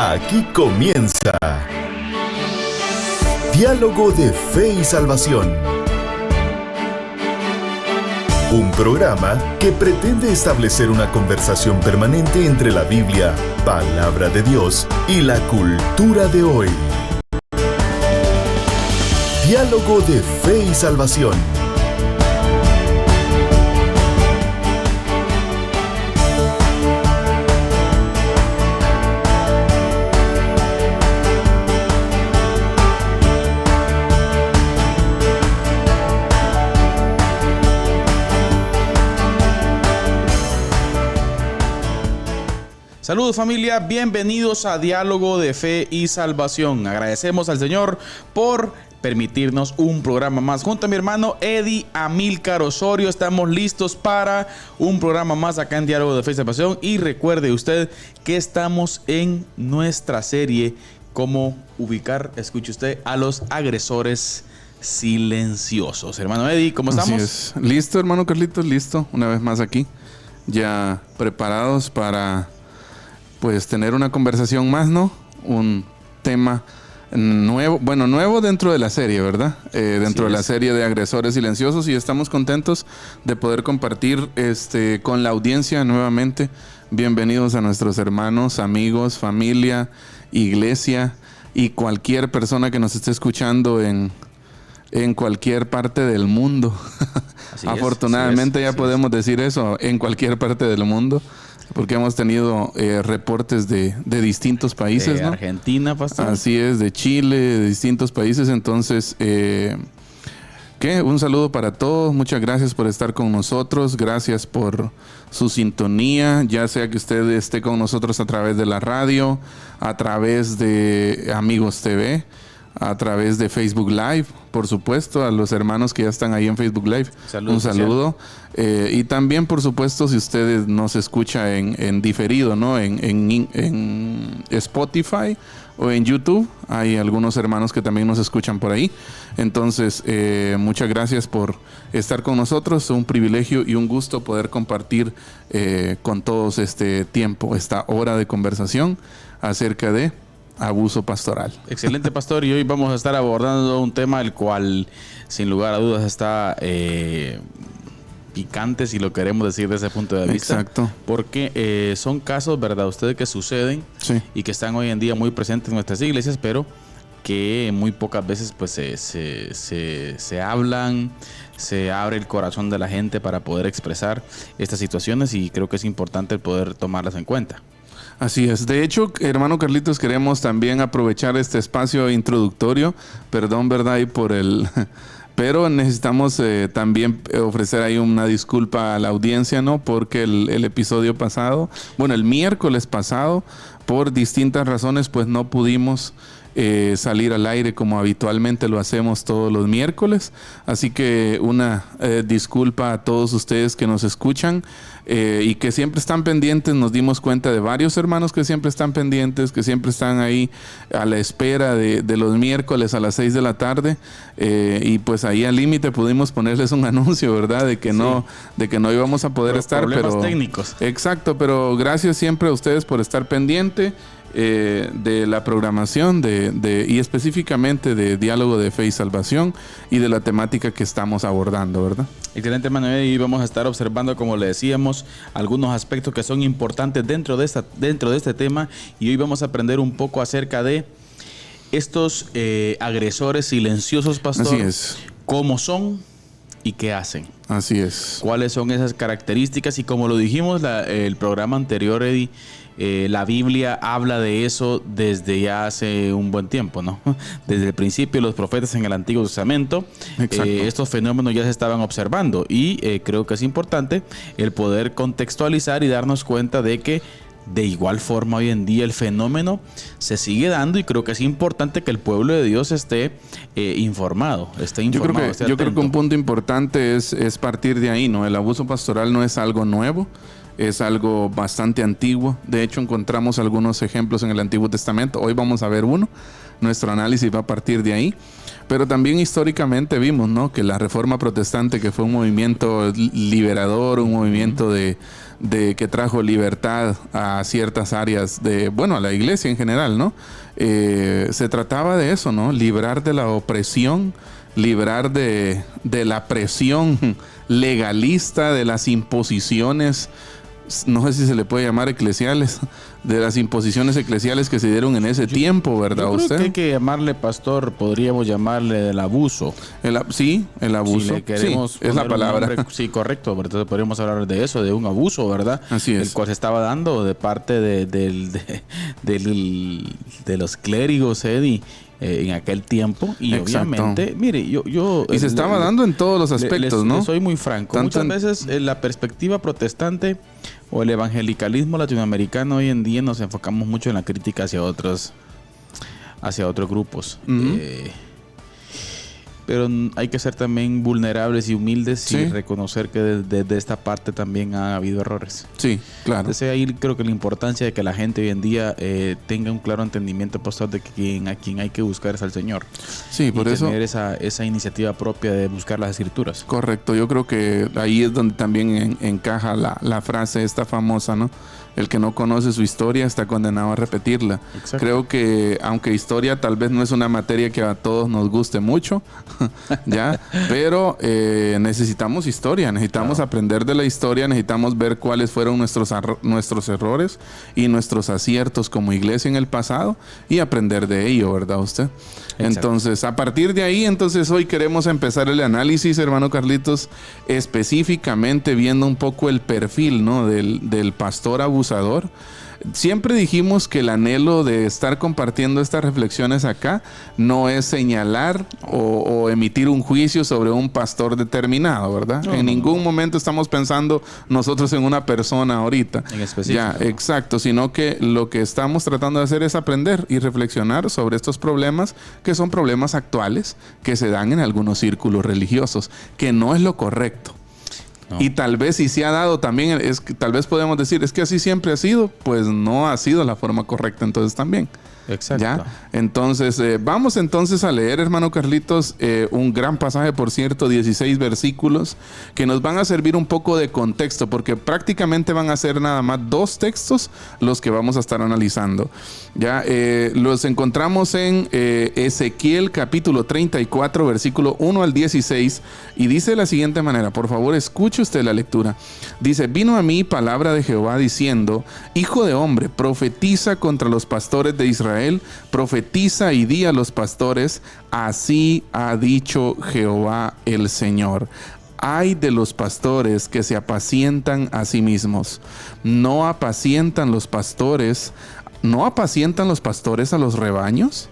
Aquí comienza Diálogo de Fe y Salvación. Un programa que pretende establecer una conversación permanente entre la Biblia, palabra de Dios, y la cultura de hoy. Diálogo de Fe y Salvación. Saludos familia, bienvenidos a Diálogo de Fe y Salvación. Agradecemos al Señor por permitirnos un programa más. Junto a mi hermano Eddie Amílcar Osorio estamos listos para un programa más acá en Diálogo de Fe y Salvación. Y recuerde usted que estamos en nuestra serie Cómo ubicar, escuche usted, a los agresores silenciosos. Hermano Eddie, ¿cómo estamos? Así es. Listo, hermano Carlitos, listo. Una vez más aquí, ya preparados para pues tener una conversación más, ¿no? Un tema nuevo, bueno, nuevo dentro de la serie, ¿verdad? Dentro de la serie de agresores silenciosos, y estamos contentos de poder compartir con la audiencia nuevamente. Bienvenidos a nuestros hermanos, amigos, familia, iglesia y cualquier persona que nos esté escuchando en cualquier parte del mundo. Afortunadamente ya podemos decir eso, en cualquier parte del mundo. Porque hemos tenido reportes de distintos países, de ¿no? Argentina, pastor. Así es, de Chile, de distintos países. Entonces, un saludo para todos. Muchas gracias por estar con nosotros. Gracias por su sintonía. Ya sea que usted esté con nosotros a través de la radio, a través de Amigos TV, a través de Facebook Live, por supuesto, a los hermanos que ya están ahí en Facebook Live. Un saludo. Y también, por supuesto, si ustedes nos escuchan en diferido, ¿no? En Spotify o en YouTube, hay algunos hermanos que también nos escuchan por ahí. Entonces, muchas gracias por estar con nosotros. Es un privilegio y un gusto poder compartir con todos este tiempo, esta hora de conversación acerca de abuso pastoral. Excelente, pastor. Y hoy vamos a estar abordando un tema el cual, sin lugar a dudas, está picante, si lo queremos decir desde ese punto de vista. Exacto. Porque son casos, ¿verdad? Ustedes que suceden, sí, y que están hoy en día muy presentes en nuestras iglesias, pero que muy pocas veces pues se hablan, se abre el corazón de la gente para poder expresar estas situaciones, y creo que es importante el poder tomarlas en cuenta. Así es. De hecho, hermano Carlitos, queremos también aprovechar este espacio introductorio. Perdón, ¿verdad? Y por el... Pero necesitamos también ofrecer ahí una disculpa a la audiencia, ¿no? Porque el episodio pasado, bueno, el miércoles pasado, por distintas razones, pues no pudimos salir al aire como habitualmente lo hacemos todos los miércoles. Así que una disculpa a todos ustedes que nos escuchan y que siempre están pendientes. Nos dimos cuenta de varios hermanos que siempre están pendientes, que siempre están ahí a la espera de los miércoles a las 6 de la tarde, y pues ahí al límite pudimos ponerles un anuncio, ¿verdad? De que no íbamos a poder estar, problemas técnicos. Exacto, pero gracias siempre a ustedes por estar pendiente de la programación y específicamente de Diálogo de Fe y Salvación y de la temática que estamos abordando, ¿verdad? Excelente, hermano. Y vamos a estar observando, como le decíamos, algunos aspectos que son importantes dentro de este tema, y hoy vamos a aprender un poco acerca de estos agresores silenciosos, pastor. Así es. ¿Cómo son y qué hacen? Así es. ¿Cuáles son esas características? Y como lo dijimos el programa anterior, Eddie, la Biblia habla de eso desde ya hace un buen tiempo, ¿no? Desde el principio, los profetas en el Antiguo Testamento, estos fenómenos ya se estaban observando, y creo que es importante el poder contextualizar y darnos cuenta de que de igual forma hoy en día el fenómeno se sigue dando, y creo que es importante que el pueblo de Dios esté informado, Yo creo que un punto importante es partir de ahí, ¿no? El abuso pastoral no es algo nuevo. es algo bastante antiguo. De hecho, encontramos algunos ejemplos en el Antiguo Testamento. Hoy vamos a ver uno. Nuestro análisis va a partir de ahí. Pero también históricamente vimos, ¿no?, que la Reforma Protestante, que fue un movimiento liberador, un movimiento de que trajo libertad a ciertas áreas a la iglesia en general, ¿no? Se trataba de eso, ¿no? Librar de la opresión, librar de la presión legalista, de las imposiciones, no sé si se le puede llamar eclesiales, de las imposiciones eclesiales que se dieron en ese tiempo, ¿verdad? Yo creo que hay que llamarle, pastor, podríamos llamarle del abuso. El abuso. Si le queremos es la palabra. Nombre, sí, correcto. Entonces podríamos hablar de eso, de un abuso, ¿verdad? Así es. El cual se estaba dando de parte de los clérigos, Eddie. En aquel tiempo y exacto. Obviamente, mire, yo y se estaba dando en todos los aspectos, ¿no? Soy muy franco. Muchas veces la perspectiva protestante o el evangelicalismo latinoamericano hoy en día nos enfocamos mucho en la crítica hacia otros grupos. Pero hay que ser también vulnerables y humildes y reconocer que desde esta parte también ha habido errores. Sí, claro. Entonces ahí creo que la importancia de que la gente hoy en día tenga un claro entendimiento, pastor, de que a quien hay que buscar es al Señor. Sí, por eso. Tener esa iniciativa propia de buscar las Escrituras. Correcto. Yo creo que ahí es donde también encaja la frase esta famosa, ¿no? El que no conoce su historia está condenado a repetirla. Exacto. Creo que aunque historia tal vez no es una materia que a todos nos guste mucho, ¿ya? Pero necesitamos historia, necesitamos aprender de la historia, necesitamos ver cuáles fueron nuestros errores y nuestros aciertos como iglesia en el pasado y aprender de ello, ¿verdad usted? Exacto. Entonces, a partir de ahí, hoy queremos empezar el análisis, hermano Carlitos, específicamente viendo un poco el perfil, ¿no?, del pastor abusador. Siempre dijimos que el anhelo de estar compartiendo estas reflexiones acá no es señalar o emitir un juicio sobre un pastor determinado, ¿verdad? En ningún momento estamos pensando nosotros en una persona ahorita. En específico. Ya, exacto, sino que lo que estamos tratando de hacer es aprender y reflexionar sobre estos problemas que son problemas actuales que se dan en algunos círculos religiosos, que no es lo correcto. No. Y tal vez si se ha dado también, tal vez podemos decir, es que así siempre ha sido, pues no ha sido la forma correcta entonces también. Exacto. ¿Ya? Entonces, vamos entonces a leer, hermano Carlitos, un gran pasaje, por cierto, 16 versículos, que nos van a servir un poco de contexto, porque prácticamente van a ser nada más 2 textos los que vamos a estar analizando. Ya, los encontramos en Ezequiel capítulo 34, versículo 1 al 16, y dice de la siguiente manera, por favor, escuche usted la lectura. Dice, vino a mí palabra de Jehová diciendo, hijo de hombre, profetiza contra los pastores de Israel, profetiza y di a los pastores, así ha dicho Jehová el Señor. Ay de los pastores que se apacientan a sí mismos. ¿No apacientan los pastores a los rebaños?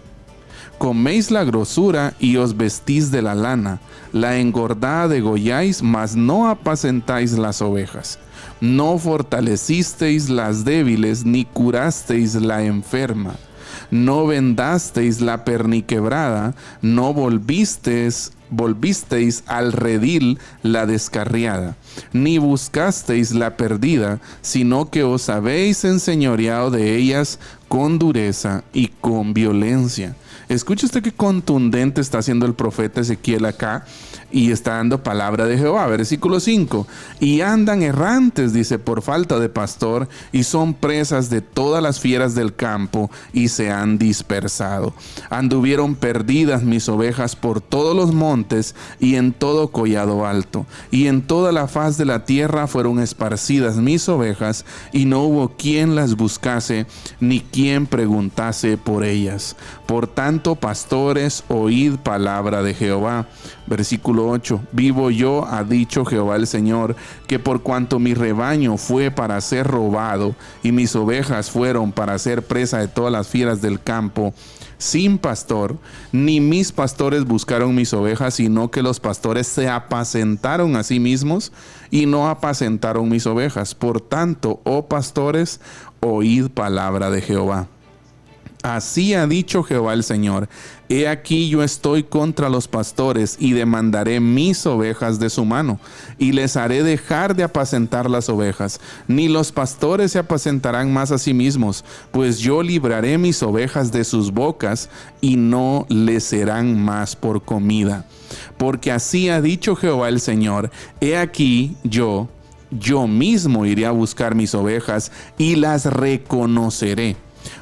Coméis la grosura y os vestís de la lana, la engordada degolláis, mas no apacentáis las ovejas. No fortalecisteis las débiles, ni curasteis la enferma. No vendasteis la perniquebrada, no volvisteis al redil la descarriada, ni buscasteis la perdida, sino que os habéis enseñoreado de ellas con dureza y con violencia. Escuche usted qué contundente está haciendo el profeta Ezequiel acá, y está dando palabra de Jehová. Versículo 5. Y andan errantes, dice, por falta de pastor, y son presas de todas las fieras del campo, y se han dispersado. Anduvieron perdidas mis ovejas por todos los montes, y en todo collado alto, y en toda la faz de la tierra fueron esparcidas mis ovejas, y no hubo quien las buscase, ni quien preguntase por ellas. Por tanto, pastores, oíd palabra de Jehová. Versículo 8. Vivo yo, ha dicho Jehová el Señor, que por cuanto mi rebaño fue para ser robado, y mis ovejas fueron para ser presa de todas las fieras del campo, sin pastor, ni mis pastores buscaron mis ovejas, sino que los pastores se apacentaron a sí mismos, y no apacentaron mis ovejas. Por tanto, oh pastores, oíd palabra de Jehová. Así ha dicho Jehová el Señor: he aquí yo estoy contra los pastores y demandaré mis ovejas de su mano, y les haré dejar de apacentar las ovejas. Ni los pastores se apacentarán más a sí mismos, pues yo libraré mis ovejas de sus bocas y no les serán más por comida. Porque así ha dicho Jehová el Señor: he aquí yo mismo iré a buscar mis ovejas y las reconoceré,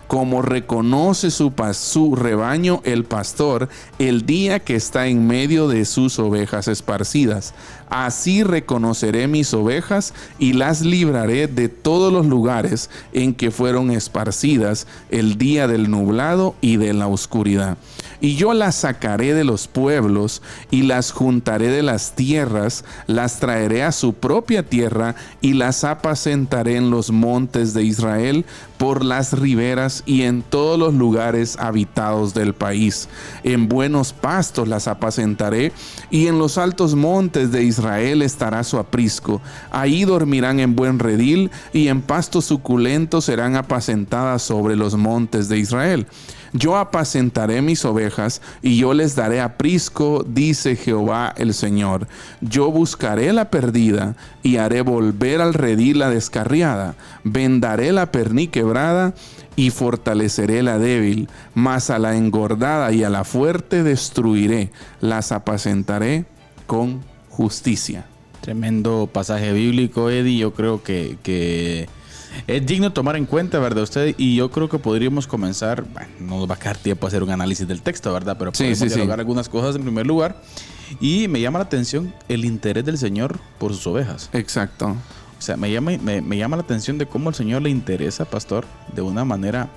como reconoce su rebaño el pastor el día que está en medio de sus ovejas esparcidas. Así reconoceré mis ovejas y las libraré de todos los lugares en que fueron esparcidas el día del nublado y de la oscuridad. Y yo las sacaré de los pueblos y las juntaré de las tierras, las traeré a su propia tierra y las apacentaré en los montes de Israel, por las riberas y en todos los lugares habitados del país. En buenos pastos las apacentaré y en los altos montes de Israel estará su aprisco. Ahí dormirán en buen redil y en pastos suculentos serán apacentadas sobre los montes de Israel. Yo apacentaré mis ovejas y yo les daré aprisco, dice Jehová el Señor. Yo buscaré la perdida y haré volver al redil la descarriada. Vendaré la perní quebrada y fortaleceré la débil, mas a la engordada y a la fuerte destruiré. Las apacentaré con justicia. Tremendo pasaje bíblico, Eddie. Yo creo que es digno tomar en cuenta, ¿verdad? Usted, y yo creo que podríamos comenzar, bueno, no nos va a quedar tiempo a hacer un análisis del texto, ¿verdad? Pero podemos dialogar algunas cosas en primer lugar. Y me llama la atención el interés del Señor por sus ovejas. Exacto. O sea, me llama la atención de cómo al Señor le interesa, pastor, de una manera...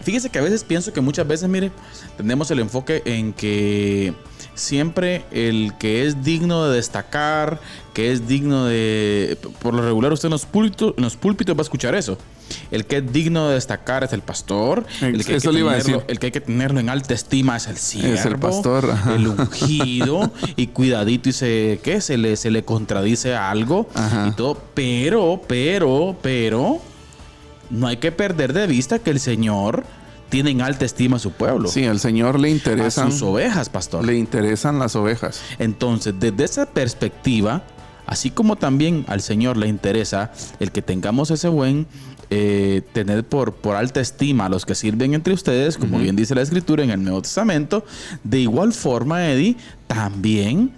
fíjese que a veces pienso que muchas veces, mire, tenemos el enfoque en que siempre el que es digno de destacar, que es digno de... Por lo regular usted en los púlpitos va a escuchar eso. El que es digno de destacar es el pastor. El que eso le iba a decir. El que hay que tenerlo en alta estima es el siervo. Es el pastor. Ajá. El ungido. Y cuidadito y se le contradice algo. Ajá. Y todo. Pero no hay que perder de vista que el Señor tiene en alta estima a su pueblo. Sí, al Señor le interesan... A sus ovejas, pastor. Le interesan las ovejas. Entonces, desde esa perspectiva, así como también al Señor le interesa el que tengamos ese buen... tener por alta estima a los que sirven entre ustedes, como bien dice la Escritura en el Nuevo Testamento, de igual forma, Eddie, también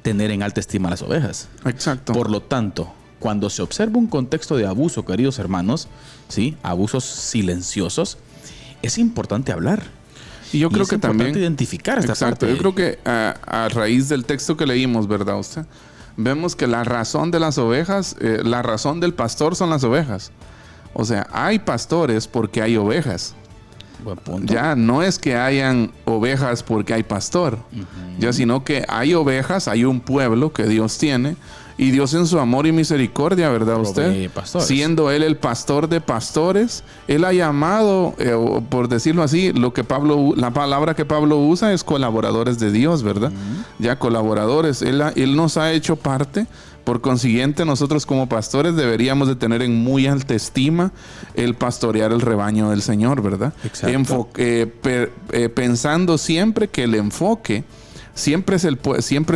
tener en alta estima a las ovejas. Exacto. Por lo tanto, cuando se observa un contexto de abuso, queridos hermanos, ¿sí? Abusos silenciosos, es importante hablar. Y yo creo que también... Es importante identificar esta parte. Yo creo que a raíz del texto que leímos, ¿verdad usted? Vemos que la razón de las ovejas, la razón del pastor son las ovejas. O sea, hay pastores porque hay ovejas. Buen punto. Ya no es que hayan ovejas porque hay pastor, ya, sino que hay ovejas, hay un pueblo que Dios tiene, y Dios en su amor y misericordia, ¿verdad usted? Siendo Él el pastor de pastores, Él ha llamado, por decirlo así, la palabra que Pablo usa es colaboradores de Dios, ¿verdad? Ya, colaboradores. Él nos ha hecho parte. Por consiguiente, nosotros como pastores deberíamos de tener en muy alta estima el pastorear el rebaño del Señor, ¿verdad? Pensando siempre que el enfoque siempre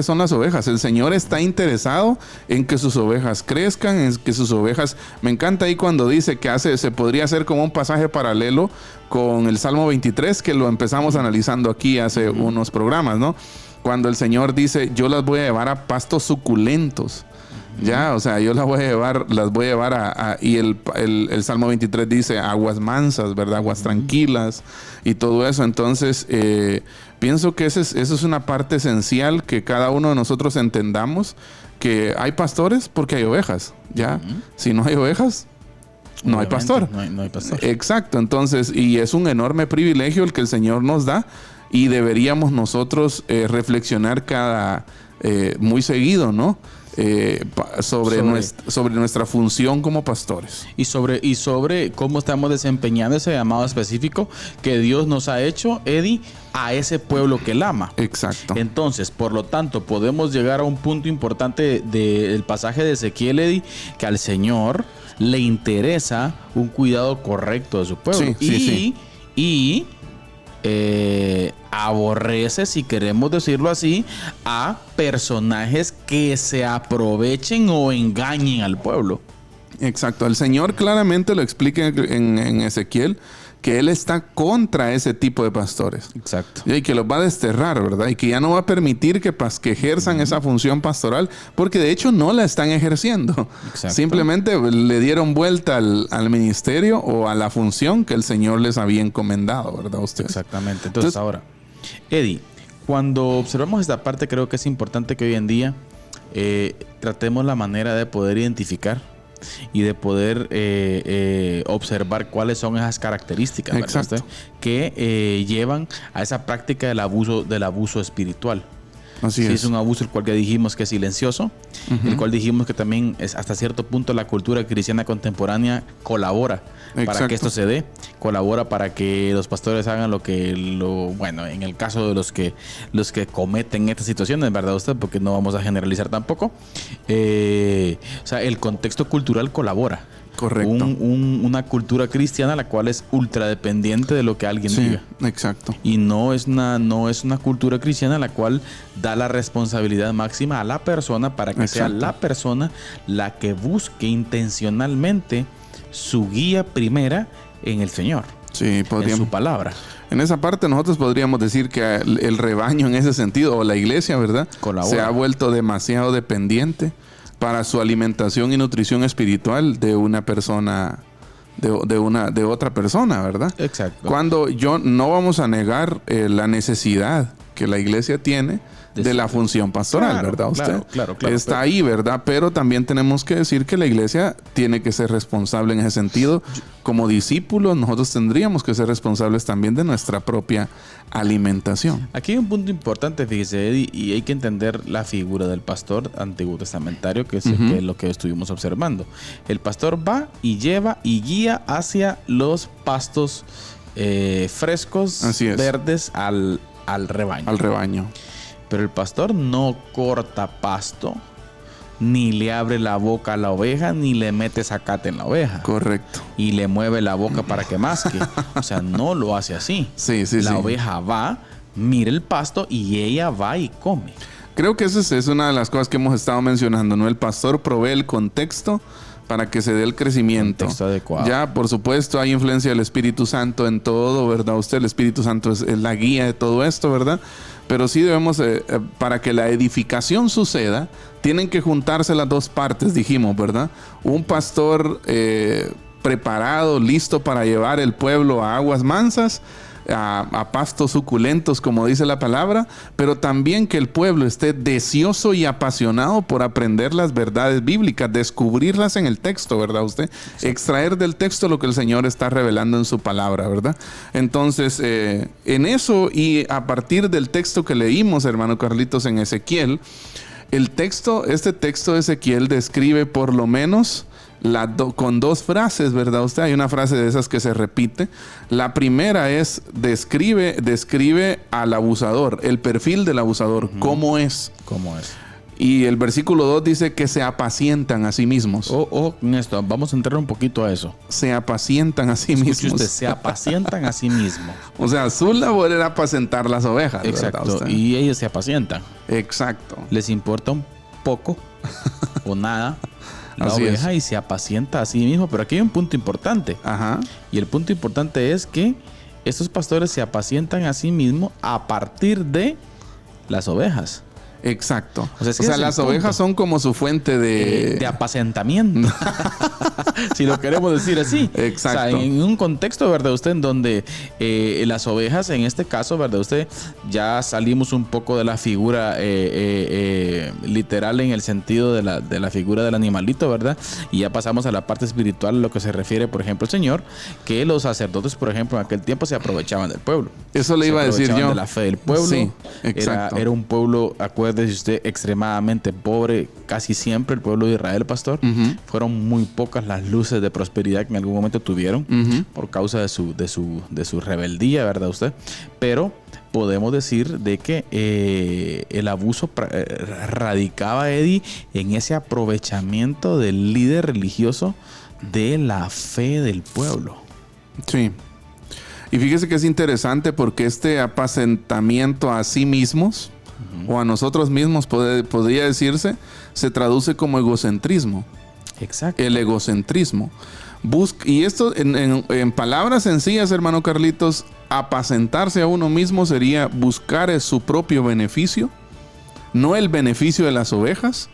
son las ovejas. El Señor está interesado en que sus ovejas crezcan, en que sus ovejas... Me encanta ahí cuando dice que se podría hacer como un pasaje paralelo con el Salmo 23, que lo empezamos analizando aquí hace unos programas, ¿no? Cuando el Señor dice, yo las voy a llevar a pastos suculentos. Ya, o sea, yo las voy a llevar a y el Salmo 23 dice aguas mansas, ¿verdad? Aguas tranquilas y todo eso. Entonces, pienso que eso es una parte esencial, que cada uno de nosotros entendamos que hay pastores porque hay ovejas, ¿ya? Si no hay ovejas, no hay pastor. No hay pastor. Exacto. Entonces, y es un enorme privilegio el que el Señor nos da, y deberíamos nosotros reflexionar muy seguido, ¿no? Sobre nuestra función como pastores. Y sobre cómo estamos desempeñando ese llamado específico que Dios nos ha hecho, Eddie, a ese pueblo que Él ama. Exacto. Entonces, por lo tanto, podemos llegar a un punto importante del pasaje de Ezequiel, Eddie, que al Señor le interesa un cuidado correcto de su pueblo. y aborrece, si queremos decirlo así, a personajes que se aprovechen o engañen al pueblo. Exacto. El Señor claramente lo explica en Ezequiel, que Él está contra ese tipo de pastores. Exacto. Y que los va a desterrar, ¿verdad? Y que ya no va a permitir que ejerzan esa función pastoral, porque de hecho no la están ejerciendo. Exacto. Simplemente le dieron vuelta al ministerio o a la función que el Señor les había encomendado, ¿verdad? Ustedes. Exactamente. Entonces ahora, Eddie, cuando observamos esta parte, creo que es importante que hoy en día tratemos la manera de poder identificar y de poder observar cuáles son esas características, ¿verdad? Que llevan a esa práctica del abuso espiritual. Así es un abuso el cual ya dijimos que es silencioso, el cual dijimos que también es hasta cierto punto la cultura cristiana contemporánea colabora para que esto se dé, colabora para que los pastores hagan bueno, en el caso de los que cometen estas situaciones, ¿verdad usted? Porque no vamos a generalizar tampoco. O sea, el contexto cultural colabora. Correcto. Una cultura cristiana la cual es ultradependiente de lo que alguien diga. Exacto. Y no es una cultura cristiana la cual da la responsabilidad máxima a la persona para que sea la persona la que busque intencionalmente su guía primera en el Señor. Sí, en su palabra. En esa parte nosotros podríamos decir que el rebaño en ese sentido, o la iglesia, ¿verdad? Colabora. Se ha vuelto demasiado dependiente para su alimentación y nutrición espiritual de una persona, de otra persona, ¿verdad? Exacto. Cuando no vamos a negar la necesidad que la iglesia tiene de la función pastoral, ¿verdad? Usted claro, está ahí, ¿verdad? Pero también tenemos que decir que la iglesia tiene que ser responsable en ese sentido. Como discípulos, nosotros tendríamos que ser responsables también de nuestra propia alimentación. Aquí hay un punto importante, fíjese, Eddie, y hay que entender la figura del pastor antiguo testamentario, que es lo que estuvimos observando. El pastor va y lleva y guía hacia los pastos frescos, verdes al rebaño. Al rebaño. Pero el pastor no corta pasto, ni le abre la boca a la oveja, ni le mete zacate en la oveja. Correcto. Y le mueve la boca para que masque. O sea, no lo hace así. La oveja va, mira el pasto y ella va y come. Creo que esa es una de las cosas que hemos estado mencionando, ¿no? El pastor provee el contexto para que se dé el crecimiento. Contexto adecuado. Ya, por supuesto, hay influencia del Espíritu Santo en todo, ¿verdad? El Espíritu Santo es la guía de todo esto, ¿verdad? Pero sí debemos, para que la edificación suceda, tienen que juntarse las dos partes, dijimos, ¿verdad? Un pastor preparado, listo para llevar el pueblo a aguas mansas, a pastos suculentos, como dice la palabra, pero también que el pueblo esté deseoso y apasionado por aprender las verdades bíblicas, descubrirlas en el texto, ¿verdad? Usted extraer del texto lo que el Señor está revelando en su palabra, ¿verdad? Entonces, en eso y a partir del texto que leímos, hermano Carlitos, en Ezequiel, este texto de Ezequiel describe por lo menos con dos frases, ¿verdad? Usted hay una frase de esas que se repite. La primera es describe al abusador, el perfil del abusador, ¿cómo es? Y el versículo 2 dice que se apacientan a sí mismos. Néstor, vamos a entrar un poquito a eso. Se apacientan a sí mismos. Usted, se apacientan a sí mismos. O sea, su labor era apacentar las ovejas. Exacto. Y ellos se apacientan. Exacto. Les importa un poco o nada la oveja y se apacienta a sí mismo. Pero aquí hay un punto importante. Ajá. Y el punto importante es que estos pastores se apacientan a sí mismos a partir de las ovejas. Exacto. O sea, las ovejas son como su fuente de apacentamiento. Si lo queremos decir así. Exacto. O sea, en un contexto, ¿verdad? Usted, en donde las ovejas, en este caso, ¿verdad? Usted, ya salimos un poco de la figura literal en el sentido de la figura del animalito, ¿verdad? Y ya pasamos a la parte espiritual, a lo que se refiere, por ejemplo, el Señor, que los sacerdotes, por ejemplo, en aquel tiempo se aprovechaban del pueblo. Eso le iba a decir yo. De la fe del pueblo. Sí, exacto. Era un pueblo, acuérdese usted, extremadamente pobre, casi siempre el pueblo de Israel, pastor. Fueron muy pocas las luces de prosperidad que en algún momento tuvieron por causa de su rebeldía, ¿verdad usted? Pero podemos decir de que el abuso radicaba, Eddie, en ese aprovechamiento del líder religioso de la fe del pueblo. Sí. Y fíjese que es interesante porque este apacentamiento a sí mismos o a nosotros mismos podría decirse, se traduce como egocentrismo. Exacto. El egocentrismo. Y esto en palabras sencillas, hermano Carlitos, apacentarse a uno mismo sería buscar su propio beneficio, no el beneficio de las ovejas.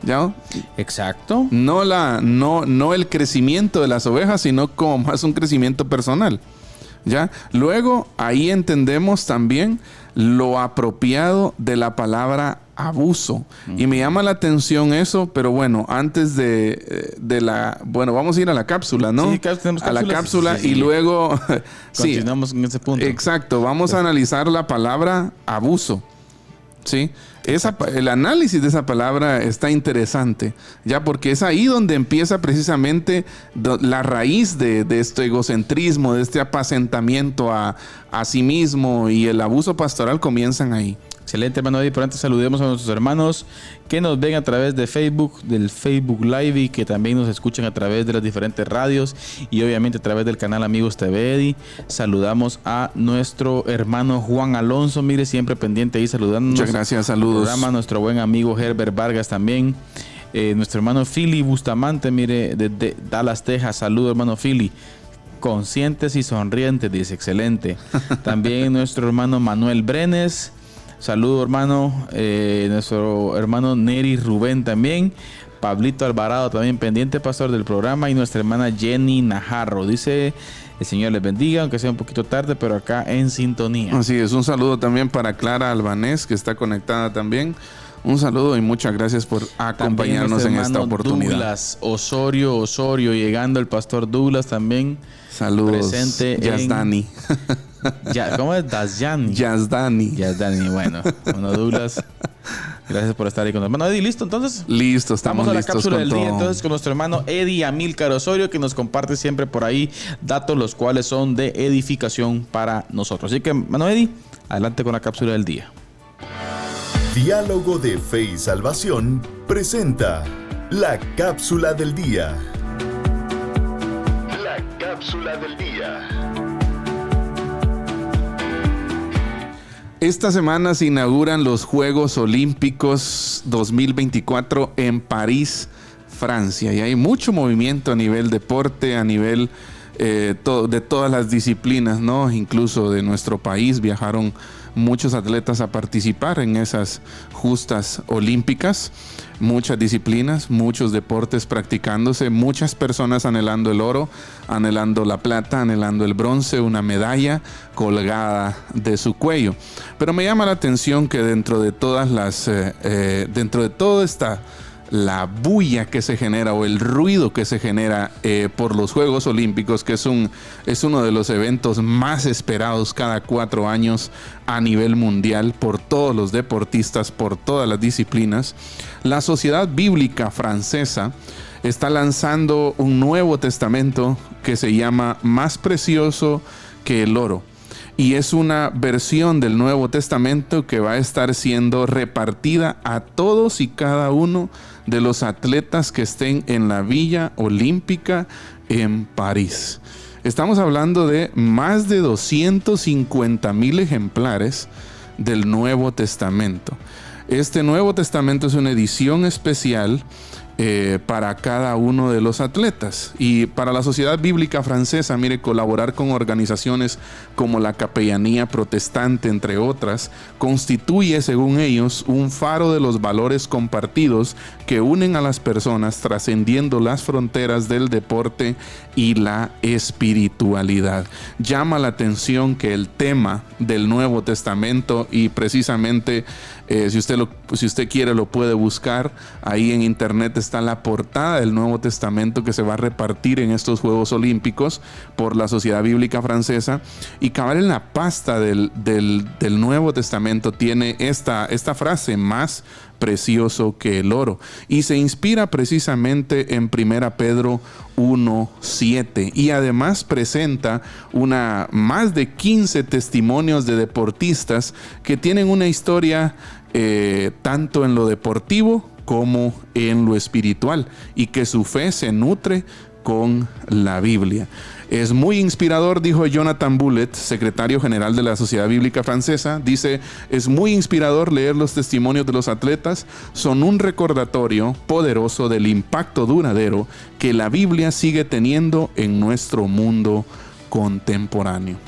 ¿Ya? Exacto. No el crecimiento de las ovejas, sino como más un crecimiento personal. ¿Ya? Luego, ahí entendemos también lo apropiado de la palabra abuso. Y me llama la atención eso, pero bueno, antes bueno, vamos a ir a la cápsula, ¿no? Sí, tenemos a la cápsula sí. Y luego continuamos en ese punto. Exacto, vamos a analizar la palabra abuso. ¿Sí? El análisis de esa palabra está interesante, ya, porque es ahí donde empieza precisamente la raíz de este egocentrismo, de este apacentamiento a sí mismo, y el abuso pastoral comienzan ahí. Excelente, hermano Eddie. Por antes saludemos a nuestros hermanos que nos ven a través de Facebook, del Facebook Live, y que también nos escuchan a través de las diferentes radios y obviamente a través del canal Amigos TV Eddie. Saludamos a nuestro hermano Juan Alonso, mire, siempre pendiente ahí saludándonos. Muchas gracias, saludos. Programa, nuestro buen amigo Herbert Vargas también. Nuestro hermano Philly Bustamante, mire, desde Dallas, Texas. Saludos, hermano Philly. Conscientes y sonrientes, dice, excelente. También nuestro hermano Manuel Brenes. Saludos, hermano. Nuestro hermano Neri Rubén también. Pablito Alvarado también pendiente, pastor del programa. Y nuestra hermana Jenny Najarro. Dice, el Señor les bendiga, aunque sea un poquito tarde, pero acá en sintonía. Así es, un saludo también para Clara Albanés, que está conectada también. Un saludo y muchas gracias por acompañarnos en esta oportunidad. Douglas Osorio, llegando el pastor Douglas también. Saludos. Presente Yazdani. ¿Cómo es? Yazdani. Bueno, Douglas, gracias por estar ahí con nosotros. Bueno, Eddie, ¿listo entonces? Listo, estamos Vamos a la listos cápsula del todo. día entonces con nuestro hermano Eddie Amílcar Osorio, que nos comparte siempre por ahí datos los cuales son de edificación para nosotros. Así que, hermano Eddie, adelante con la cápsula del día. Diálogo de Fe y Salvación presenta la cápsula del día. La cápsula del día. Esta semana se inauguran los Juegos Olímpicos 2024 en París, Francia. Y hay mucho movimiento a nivel deporte, a nivel de todas las disciplinas, ¿no? Incluso de nuestro país viajaron muchos atletas a participar en esas justas olímpicas. Muchas disciplinas, muchos deportes practicándose, muchas personas anhelando el oro, anhelando la plata, anhelando el bronce, una medalla colgada de su cuello. Pero me llama la atención que dentro de toda la bulla que se genera o el ruido que se genera por los Juegos Olímpicos, que es uno de los eventos más esperados cada 4 años a nivel mundial por todos los deportistas, por todas las disciplinas, la Sociedad Bíblica Francesa está lanzando un Nuevo Testamento que se llama Más Precioso que el Oro. Y es una versión del Nuevo Testamento que va a estar siendo repartida a todos y cada uno de los atletas que estén en la Villa Olímpica en París. Estamos hablando de más de 250,000 ejemplares del Nuevo Testamento. Este Nuevo Testamento es una edición especial para cada uno de los atletas. Y para la Sociedad Bíblica Francesa, mire, colaborar con organizaciones como la Capellanía Protestante, entre otras, constituye, según ellos, un faro de los valores compartidos que unen a las personas, trascendiendo las fronteras del deporte y la espiritualidad. Llama la atención que el tema del Nuevo Testamento, y precisamente si usted quiere lo puede buscar, ahí en internet está la portada del Nuevo Testamento que se va a repartir en estos Juegos Olímpicos por la Sociedad Bíblica Francesa, y cabal en la pasta del Nuevo Testamento tiene esta frase: más precioso que el oro, y se inspira precisamente en 1 Pedro 1:7, y además presenta más de 15 testimonios de deportistas que tienen una historia tanto en lo deportivo como en lo espiritual, y que su fe se nutre con la Biblia. Es muy inspirador, dijo Jonathan Bullet, secretario general de la Sociedad Bíblica Francesa. Dice, es muy inspirador leer los testimonios de los atletas. Son un recordatorio poderoso del impacto duradero que la Biblia sigue teniendo en nuestro mundo contemporáneo.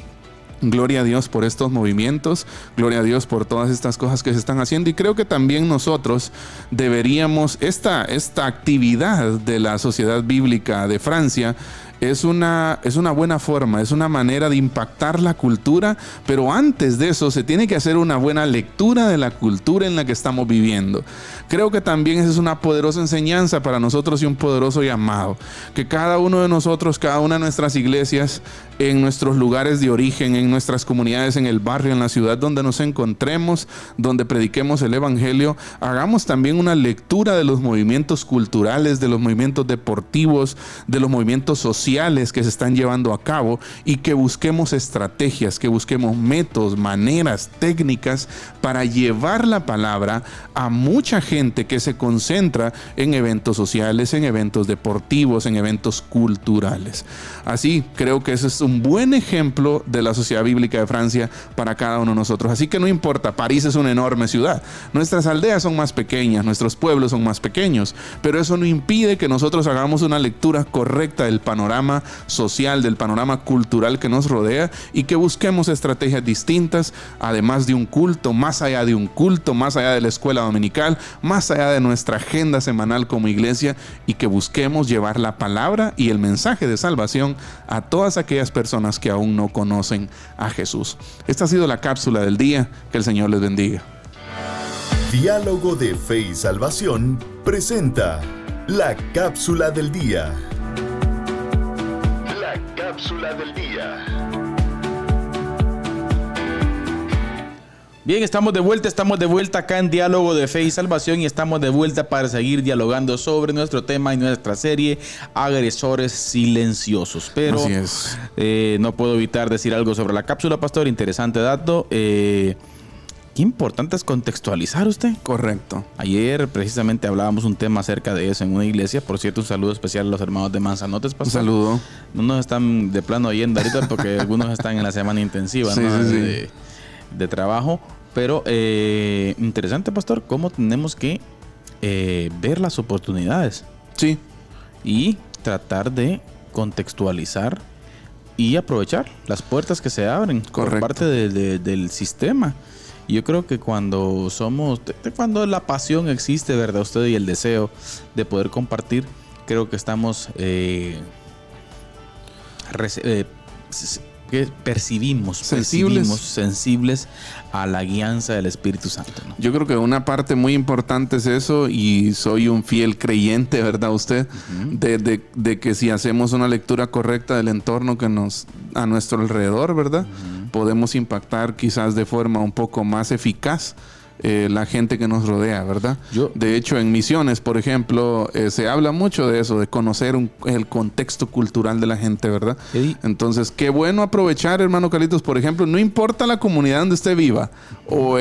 Gloria a Dios por estos movimientos, gloria a Dios por todas estas cosas que se están haciendo, y creo que también nosotros deberíamos, esta actividad de la Sociedad Bíblica de Francia es una buena forma, es una manera de impactar la cultura, pero antes de eso se tiene que hacer una buena lectura de la cultura en la que estamos viviendo. Creo que también esa es una poderosa enseñanza para nosotros y un poderoso llamado, que cada uno de nosotros, cada una de nuestras iglesias, en nuestros lugares de origen, en nuestras comunidades, en el barrio, en la ciudad donde nos encontremos, donde prediquemos el evangelio, hagamos también una lectura de los movimientos culturales, de los movimientos deportivos, de los movimientos sociales que se están llevando a cabo, y que busquemos estrategias, que busquemos métodos, maneras, técnicas para llevar la palabra a mucha gente que se concentra en eventos sociales, en eventos deportivos, en eventos culturales. Así, creo que ese es un buen ejemplo de la Sociedad Bíblica de Francia para cada uno de nosotros. Así que no importa, París es una enorme ciudad, nuestras aldeas son más pequeñas, nuestros pueblos son más pequeños, pero eso no impide que nosotros hagamos una lectura correcta del panorama social, del panorama cultural que nos rodea, y que busquemos estrategias distintas, además de un culto, más allá de un culto, más allá de la escuela dominical, más allá de nuestra agenda semanal como iglesia, y que busquemos llevar la palabra y el mensaje de salvación a todas aquellas personas que aún no conocen a Jesús. Esta ha sido la cápsula del día. Que el Señor les bendiga. Diálogo de Fe y Salvación presenta la cápsula del día. La cápsula del día. Bien, estamos de vuelta acá en Diálogo de Fe y Salvación, y estamos de vuelta para seguir dialogando sobre nuestro tema y nuestra serie Agresores Silenciosos. Pero así es. No puedo evitar decir algo sobre la cápsula, pastor. Interesante dato. Qué importante es contextualizar usted. Correcto. Ayer precisamente hablábamos un tema acerca de eso en una iglesia. Por cierto, un saludo especial a los hermanos de Manzanotes, pastor. Un saludo. No nos están de plano oyendo ahorita porque algunos están en la semana intensiva, sí, ¿no? Sí. De trabajo. Pero interesante, pastor, cómo tenemos que ver las oportunidades. Sí. Y tratar de contextualizar y aprovechar las puertas que se abren. Correcto. Por parte del sistema. Y yo creo que cuando cuando la pasión existe, ¿verdad? Usted, y el deseo de poder compartir, creo que estamos que percibimos sensibles a la guianza del Espíritu Santo, ¿no? Yo creo que una parte muy importante es eso, y soy un fiel creyente, ¿verdad usted? Uh-huh. de que si hacemos una lectura correcta del entorno que a nuestro alrededor, ¿verdad? Uh-huh. Podemos impactar quizás de forma un poco más eficaz la gente que nos rodea, ¿verdad? De hecho, en misiones, por ejemplo, se habla mucho de eso, de conocer el contexto cultural de la gente, ¿verdad? Entonces, qué bueno aprovechar, hermano Carlitos, por ejemplo, no importa la comunidad donde usted viva, o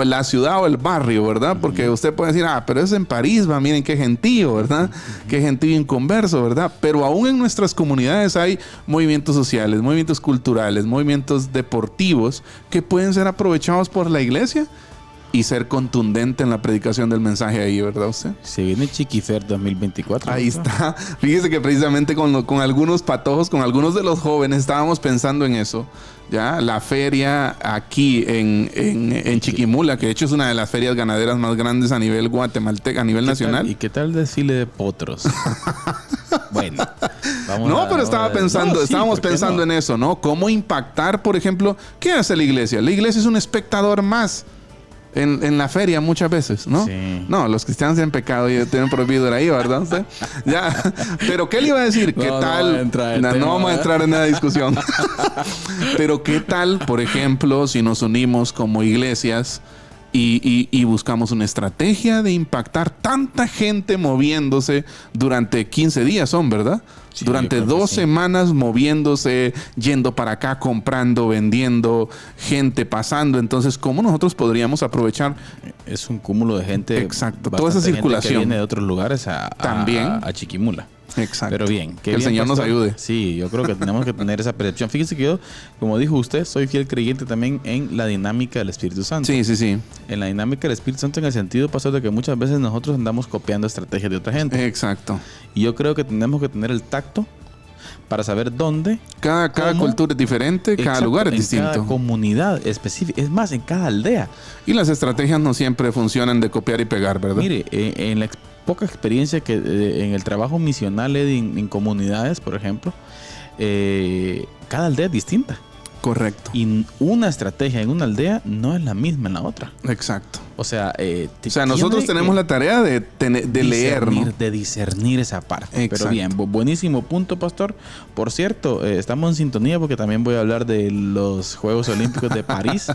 la ciudad o el barrio, ¿verdad? Porque usted puede decir, pero es en París, miren qué gentío, ¿verdad? Qué gentío inconverso, ¿verdad? Pero aún en nuestras comunidades hay movimientos sociales, movimientos culturales, movimientos deportivos que pueden ser aprovechados por la iglesia y ser contundente en la predicación del mensaje ahí, ¿verdad usted? Se viene Chiquifer 2024. Ahí está. Fíjese que precisamente con algunos patojos, con algunos de los jóvenes, estábamos pensando en eso. Ya, la feria aquí en Chiquimula, que de hecho es una de las ferias ganaderas más grandes a nivel guatemalteco, a nivel nacional. ¿Y qué tal el desfile de potros? Bueno, estábamos pensando en eso, ¿no? Cómo impactar, por ejemplo, ¿qué hace la iglesia? La iglesia es un espectador más en la feria muchas veces, ¿no? Sí. No, los cristianos tienen pecado y tienen prohibido ir ahí, ¿verdad? ¿Sí? Ya. Pero ¿qué le iba a decir? ¿Qué tal? No vamos a entrar en esa discusión. Pero ¿qué tal, por ejemplo, si nos unimos como iglesias y buscamos una estrategia de impactar tanta gente moviéndose durante 15 días, ¿verdad? Sí, durante 2 semanas moviéndose, yendo para acá, comprando, vendiendo, gente pasando. Entonces, ¿cómo nosotros podríamos aprovechar? Es un cúmulo de gente. Exacto, toda esa circulación que viene de otros lugares a Chiquimula. Exacto. Pero bien. Que el Señor nos ayude. Sí, yo creo que tenemos que tener esa percepción. Fíjese que yo, como dijo usted, soy fiel creyente también en la dinámica del Espíritu Santo. Sí, sí, sí. En la dinámica del Espíritu Santo en el sentido, pastor, de que muchas veces nosotros andamos copiando estrategias de otra gente. Exacto. Y yo creo que tenemos que tener el tacto para saber dónde. Cada cultura es diferente, cada lugar es distinto. Cada comunidad específica, es más, en cada aldea. Y las estrategias no siempre funcionan de copiar y pegar, ¿verdad? Mire, en la poca experiencia que en el trabajo misional en comunidades, por ejemplo, cada aldea es distinta. Correcto. Y una estrategia en una aldea no es la misma en la otra. Exacto. O sea, nosotros tenemos la tarea de leer, ¿no? De discernir esa parte. Exacto. Pero bien, buenísimo punto, pastor. Por cierto, estamos en sintonía porque también voy a hablar de los Juegos Olímpicos de París.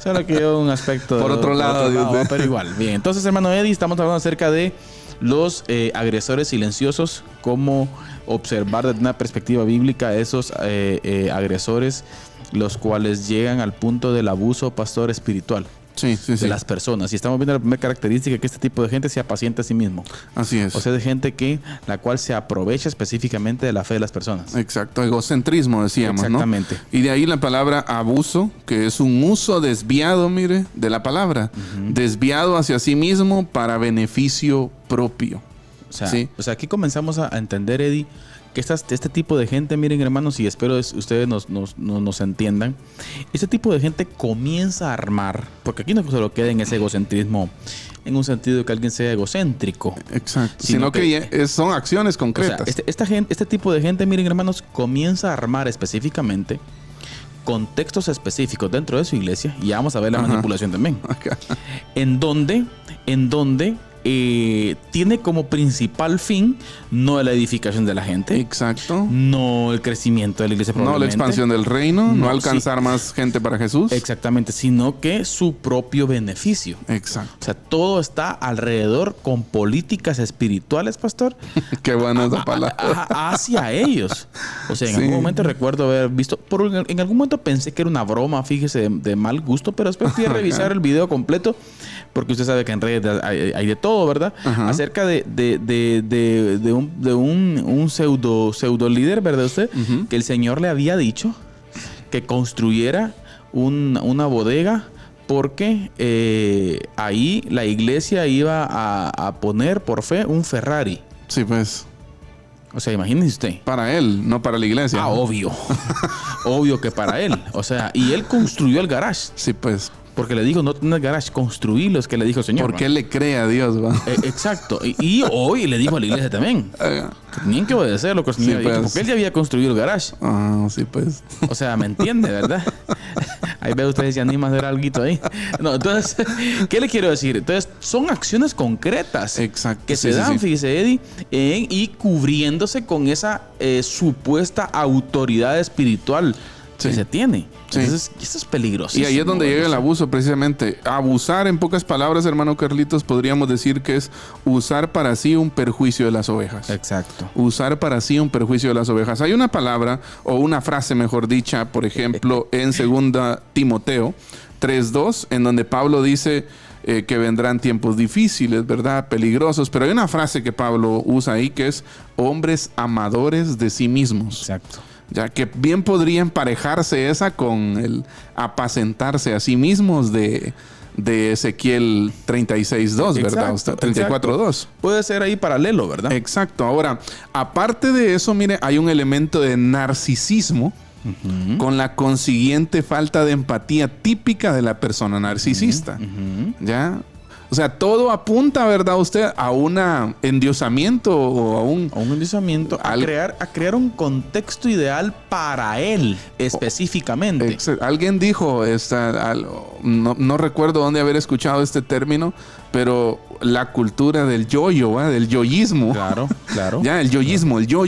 Solo que yo un aspecto... Por otro lado, pero igual. Bien, entonces, hermano Eddie, estamos hablando acerca de los agresores silenciosos, cómo observar desde una perspectiva bíblica a esos agresores, los cuales llegan al punto del abuso, pastor, espiritual. Sí. De las personas. Y estamos viendo la primera característica, que este tipo de gente se apacienta a sí mismo. Así es. O sea, de gente la cual se aprovecha específicamente de la fe de las personas. Exacto, egocentrismo decíamos, exactamente, ¿no? Y de ahí la palabra abuso, que es un uso desviado, mire, de la palabra. Desviado hacia sí mismo para beneficio propio. O sea, aquí comenzamos a entender, Eddie, que este tipo de gente, miren, hermanos, y espero ustedes nos entiendan, este tipo de gente comienza a armar, porque aquí no solo queda en ese egocentrismo en un sentido de que alguien sea egocéntrico. Exacto. Sino que son acciones concretas. O sea, este tipo de gente, miren, hermanos, comienza a armar específicamente contextos específicos dentro de su iglesia, y ya vamos a ver la manipulación también. En donde tiene como principal fin no la edificación de la gente. Exacto. No el crecimiento de la iglesia, no la expansión del reino, no alcanzar más gente para Jesús. Exactamente, sino que su propio beneficio. Exacto. O sea, todo está alrededor con políticas espirituales, pastor. Qué buena esa palabra. Hacia ellos. O sea, en algún momento recuerdo haber visto, en algún momento pensé que era una broma, fíjese, de mal gusto, pero después fui a revisar el video completo, porque usted sabe que en redes hay de todo, ¿verdad? Acerca de un pseudo líder, ¿verdad usted? Que el Señor le había dicho que construyera una bodega, porque ahí la iglesia iba a poner por fe un Ferrari. Sí, pues. O sea, imagínese usted. Para él, no para la iglesia. Ah, obvio. Obvio que para él. O sea, y él construyó el garage. Sí, pues. Porque le dijo, no tenés garage, construílo, es que le dijo el Señor. Porque él le cree a Dios, va. Exacto. Y hoy le dijo a la iglesia también. Que tenían que obedecer lo que el Señor dijo, porque él ya había construido el garage. Ah, sí, pues. O sea, ¿me entiende, verdad? Ahí ve usted si se anima a hacer algo ahí. No, entonces, ¿qué le quiero decir? Entonces, son acciones concretas. Exacto. Que se dan, fíjese, Eddie, y cubriéndose con esa supuesta autoridad espiritual que se tiene. Entonces, esto es peligroso. Y ahí es donde llega el abuso, precisamente. Abusar, en pocas palabras, hermano Carlitos, podríamos decir que es usar para sí un perjuicio de las ovejas. Exacto. Usar para sí un perjuicio de las ovejas. Hay una palabra, o una frase, mejor dicha, por ejemplo, en 2 Timoteo 3:2, en donde Pablo dice que vendrán tiempos difíciles, ¿verdad? Peligrosos. Pero hay una frase que Pablo usa ahí que es hombres amadores de sí mismos. Exacto. Ya que bien podría emparejarse esa con el apacentarse a sí mismos de Ezequiel 36:2, ¿verdad? 34:2. Puede ser ahí paralelo, ¿verdad? Exacto. Ahora, aparte de eso, mire, hay un elemento de narcisismo con la consiguiente falta de empatía típica de la persona narcisista. ¿Ya? O sea, todo apunta, ¿verdad usted? A un endiosamiento o a un endiosamiento, a crear un contexto ideal para él específicamente. Alguien dijo, no recuerdo dónde haber escuchado este término, pero la cultura del yo-yo, del yoísmo. Claro. Ya, el yoísmo, el yo.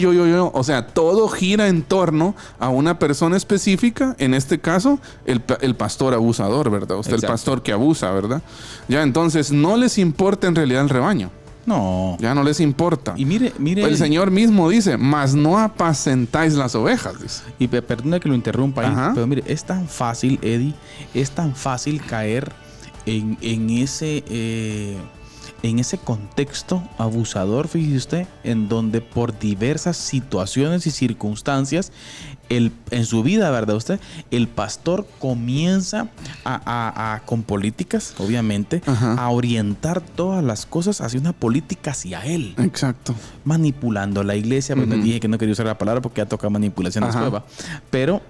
O sea, todo gira en torno a una persona específica, en este caso, el pastor abusador, ¿verdad? El pastor que abusa, ¿verdad? Ya, entonces, no les importa en realidad el rebaño. No. Ya no les importa. Y mire. El Señor mismo dice, mas no apacentáis las ovejas, dice. Y perdona que lo interrumpa ahí, pero mire, es tan fácil, Eddie, es tan fácil caer en ese en ese contexto abusador, fíjese usted, en donde por diversas situaciones y circunstancias en su vida, ¿verdad usted? El pastor comienza con políticas, obviamente, a orientar todas las cosas hacia una política hacia él. Exacto. Manipulando la iglesia. Pues me dije que no quería usar la palabra porque ya toca manipulación después, ¿va? Pero,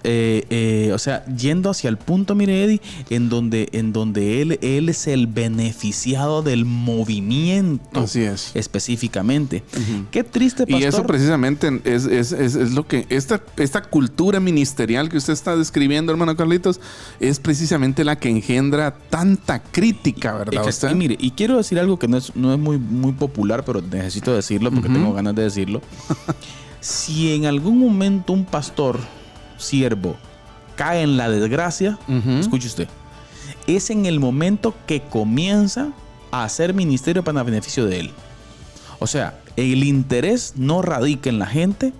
o sea, yendo hacia el punto, mire, Eddie, en donde él es el beneficiado del movimiento. Así es. Específicamente. Qué triste, pastor. Y eso precisamente es lo que esta cultura ministerial que usted está describiendo, hermano Carlitos, es precisamente la que engendra tanta crítica, ¿verdad? Y mire, y quiero decir algo que no es muy, muy popular, pero necesito decirlo porque tengo ganas de decirlo. Si en algún momento un pastor, siervo, cae en la desgracia, escuche usted, es en el momento que comienza a hacer ministerio para beneficio de él. O sea, el interés no radica en la gente,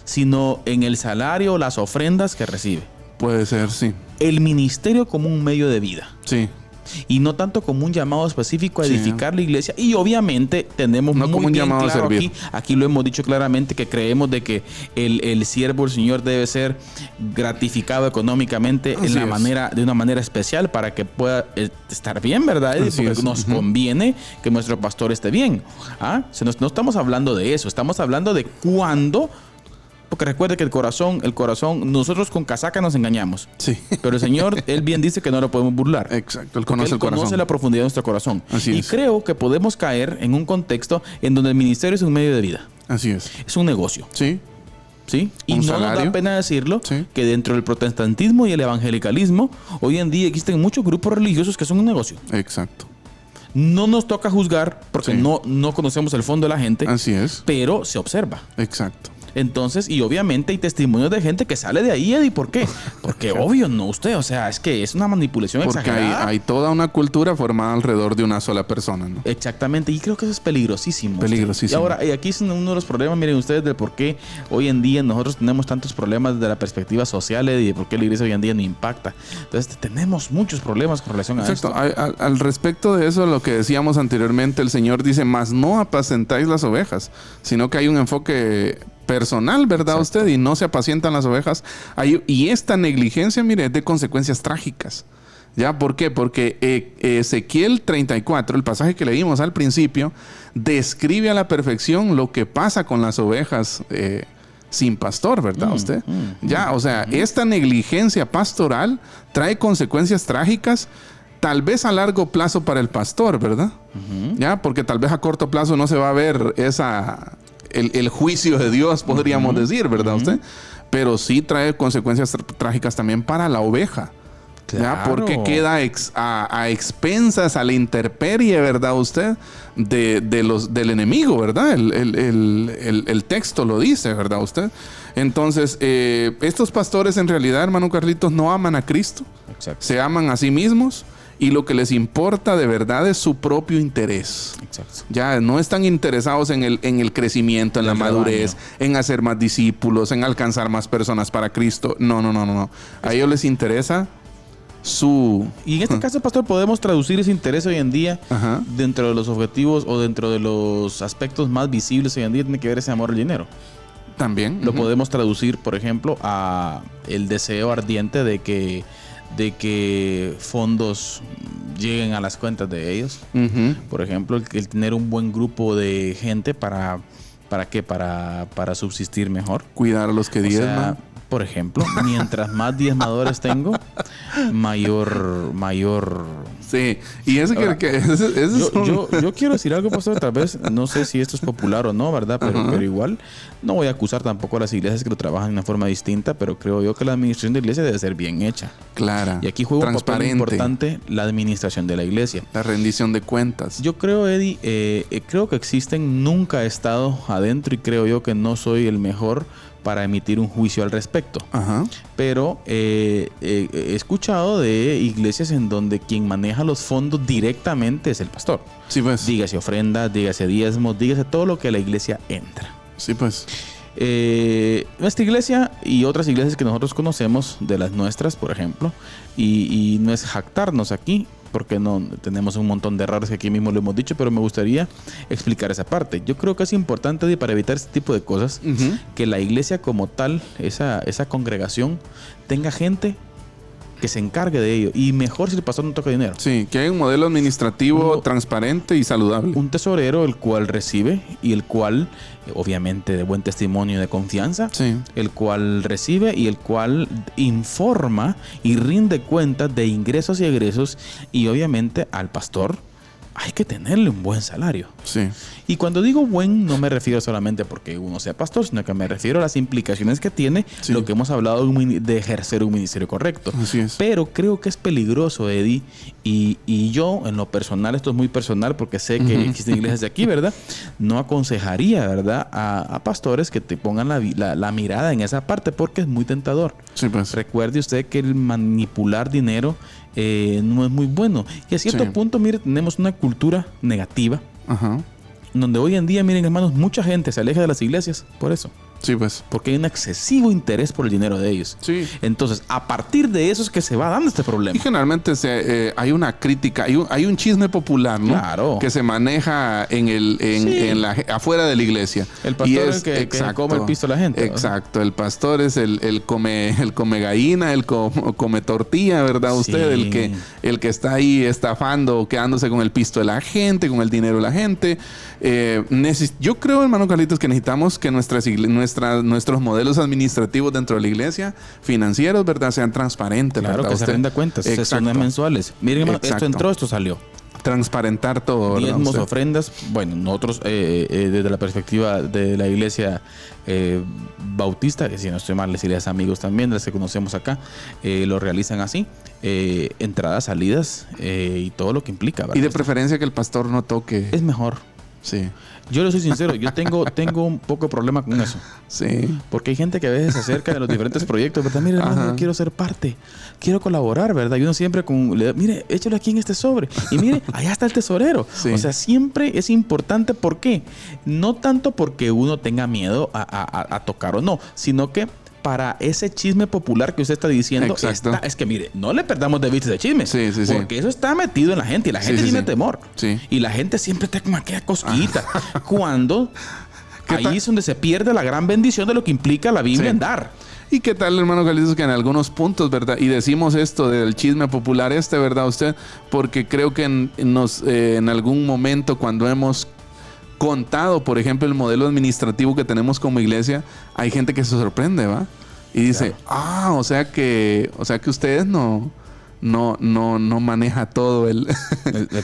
sino en el salario o las ofrendas que recibe. Puede ser, sí. El ministerio como un medio de vida. Sí. Y no tanto como un llamado específico a edificar la iglesia. Y obviamente tenemos no muy como un bien llamado claro a servir. aquí lo hemos dicho claramente, que creemos de que el siervo del Señor debe ser gratificado económicamente de una manera especial para que pueda estar bien, ¿verdad? Porque nos conviene que nuestro pastor esté bien. No estamos hablando de eso, estamos hablando de cuándo. Porque recuerde que el corazón, nosotros con casaca nos engañamos. Sí. Pero el Señor, Él bien dice que no lo podemos burlar. Exacto. Él conoce el corazón. Conoce la profundidad de nuestro corazón. Así y es. creo que podemos caer en un contexto en donde el ministerio es un medio de vida. Así es. Es un negocio. Sí. ¿Sí? Y no nos da pena decirlo, sí, que dentro del protestantismo y el evangelicalismo, hoy en día existen muchos grupos religiosos que son un negocio. Exacto. No nos toca juzgar porque no conocemos el fondo de la gente. Así es. Pero se observa. Exacto. Entonces, y obviamente hay testimonios de gente que sale de ahí, ¿y por qué? Porque obvio, no usted, o sea, es que es una manipulación exagerada. Porque hay toda una cultura formada alrededor de una sola persona, ¿no? Exactamente, y creo que eso es peligrosísimo. Peligrosísimo. Y ahora, aquí es uno de los problemas, miren ustedes, de por qué hoy en día nosotros tenemos tantos problemas desde la perspectiva social y de por qué la iglesia hoy en día no impacta. Entonces, tenemos muchos problemas con relación a esto. Exacto. Al respecto de eso, lo que decíamos anteriormente, el Señor dice, mas no apacentáis las ovejas, sino que hay un enfoque personal, ¿verdad? Exacto. Usted, y no se apacientan las ovejas. Y esta negligencia, mire, es de consecuencias trágicas. ¿Ya? ¿Por qué? Porque Ezequiel 34, el pasaje que leímos al principio, describe a la perfección lo que pasa con las ovejas sin pastor, ¿verdad? Usted. Ya, o sea, esta negligencia pastoral trae consecuencias trágicas, tal vez a largo plazo para el pastor, ¿verdad? Ya, porque tal vez a corto plazo no se va a ver el juicio de Dios, podríamos decir, ¿verdad usted? Pero sí trae consecuencias trágicas también para la oveja. Claro. ¿Ya? Porque queda a expensas, a la intemperie, ¿verdad usted? Del enemigo, ¿verdad? El texto lo dice, ¿verdad usted? Entonces, estos pastores en realidad, hermano Carlitos, no aman a Cristo. Exacto. Se aman a sí mismos. Y lo que les importa de verdad es su propio interés. Exacto. Ya no están interesados en el crecimiento, en la madurez, en hacer más discípulos, en alcanzar más personas para Cristo. No. A ellos les interesa su... Y en este caso, pastor, podemos traducir ese interés hoy en día dentro de los objetivos o dentro de los aspectos más visibles hoy en día, tiene que ver ese amor al dinero. También. Lo podemos traducir, por ejemplo, a el deseo ardiente de que fondos lleguen a las cuentas de ellos. Por ejemplo, el tener un buen grupo de gente para subsistir mejor. Cuidar a los que diezman. O sea, por ejemplo, mientras más diezmadores tengo, mayor. Sí, y eso ahora, yo quiero decir algo, pastor, tal vez, no sé si esto es popular o no, ¿verdad? Pero igual, no voy a acusar tampoco a las iglesias que lo trabajan de una forma distinta, pero creo yo que la administración de la iglesia debe ser bien hecha. Clara. Y aquí juega un papel importante la administración de la iglesia. La rendición de cuentas. Yo creo, Eddie, creo que existen, nunca he estado adentro y creo yo que no soy el mejor para emitir un juicio al respecto. Pero he escuchado de iglesias en donde quien maneja los fondos directamente es el pastor. Sí, pues. Dígase ofrendas, dígase diezmos, dígase todo lo que la iglesia entra. Sí, pues. Nuestra iglesia y otras iglesias que nosotros conocemos, de las nuestras, por ejemplo, y no es jactarnos aquí, porque no tenemos un montón de errores que aquí mismo lo hemos dicho, pero me gustaría explicar esa parte. Yo creo que es importante para evitar este tipo de cosas que la iglesia como tal, esa congregación, tenga gente que se encargue de ello. Y mejor si el pastor no toca dinero. Sí, que hay un modelo administrativo transparente y saludable. Un tesorero el cual recibe y el cual, obviamente de buen testimonio y de confianza, el cual recibe y el cual informa y rinde cuentas de ingresos y egresos, y obviamente al pastor hay que tenerle un buen salario. Sí. Y cuando digo buen, no me refiero solamente porque uno sea pastor, sino que me refiero a las implicaciones que tiene lo que hemos hablado de ejercer un ministerio correcto. Así es. Pero creo que es peligroso, Eddie, y yo, en lo personal, esto es muy personal porque sé que existen iglesias de aquí, ¿verdad? No aconsejaría, ¿verdad?, a pastores que te pongan la mirada en esa parte porque es muy tentador. Sí, pues. Recuerde usted que el manipular dinero no es muy bueno. Y a cierto punto, mire, tenemos una cultura negativa. Donde hoy en día, miren, hermanos, mucha gente se aleja de las iglesias por eso. Sí, pues. Porque hay un excesivo interés por el dinero de ellos. Sí. Entonces, a partir de eso es que se va dando este problema. Y generalmente hay una crítica, hay un chisme popular, ¿no? Claro. Que se maneja afuera de la iglesia. El pastor es el que come el pisto a la gente. Exacto. El pastor es el come gallina, el come tortilla, ¿verdad? Sí. Usted, el que está ahí estafando, quedándose con el pisto de la gente, con el dinero de la gente. Yo creo, hermano Carlitos, que necesitamos que nuestros modelos administrativos dentro de la iglesia, financieros, ¿verdad?, sean transparentes. Claro, ¿verdad? que se rinda cuentas, sesiones mensuales. Miren, hermano, esto entró, esto salió. Transparentar todo, ¿verdad? Diezmos, ofrendas. Bueno, nosotros desde la perspectiva de la iglesia bautista, que si no estoy mal, les iglesias amigos también, las que conocemos acá, lo realizan así. Entradas, salidas y todo lo que implica, ¿verdad? Y de preferencia que el pastor no toque. Es mejor. Sí. Yo le soy sincero, yo tengo un poco de problema con eso. Sí. Porque hay gente que a veces se acerca de los diferentes proyectos, ¿verdad? Mire, hermano, yo quiero ser parte, quiero colaborar, ¿verdad? Y uno siempre mire, échalo aquí en este sobre. Y mire, allá está el tesorero. Sí. O sea, siempre es importante. ¿Por qué? No tanto porque uno tenga miedo a tocar o no, sino que para ese chisme popular que usted está diciendo, es que mire, no le perdamos de vista ese chisme. Sí. Porque eso está metido en la gente y la gente tiene temor. Sí. Y la gente siempre está con aquella cosquillita. Cuando ahí es donde se pierde la gran bendición de lo que implica la Biblia en dar. ¿Y qué tal, hermano Carlitos, que en algunos puntos, ¿verdad? Y decimos esto del chisme popular ¿verdad? Usted, porque creo que en algún momento cuando hemos contado, por ejemplo, el modelo administrativo que tenemos como iglesia, hay gente que se sorprende, ¿va? Y dice, o sea que ustedes no maneja todo el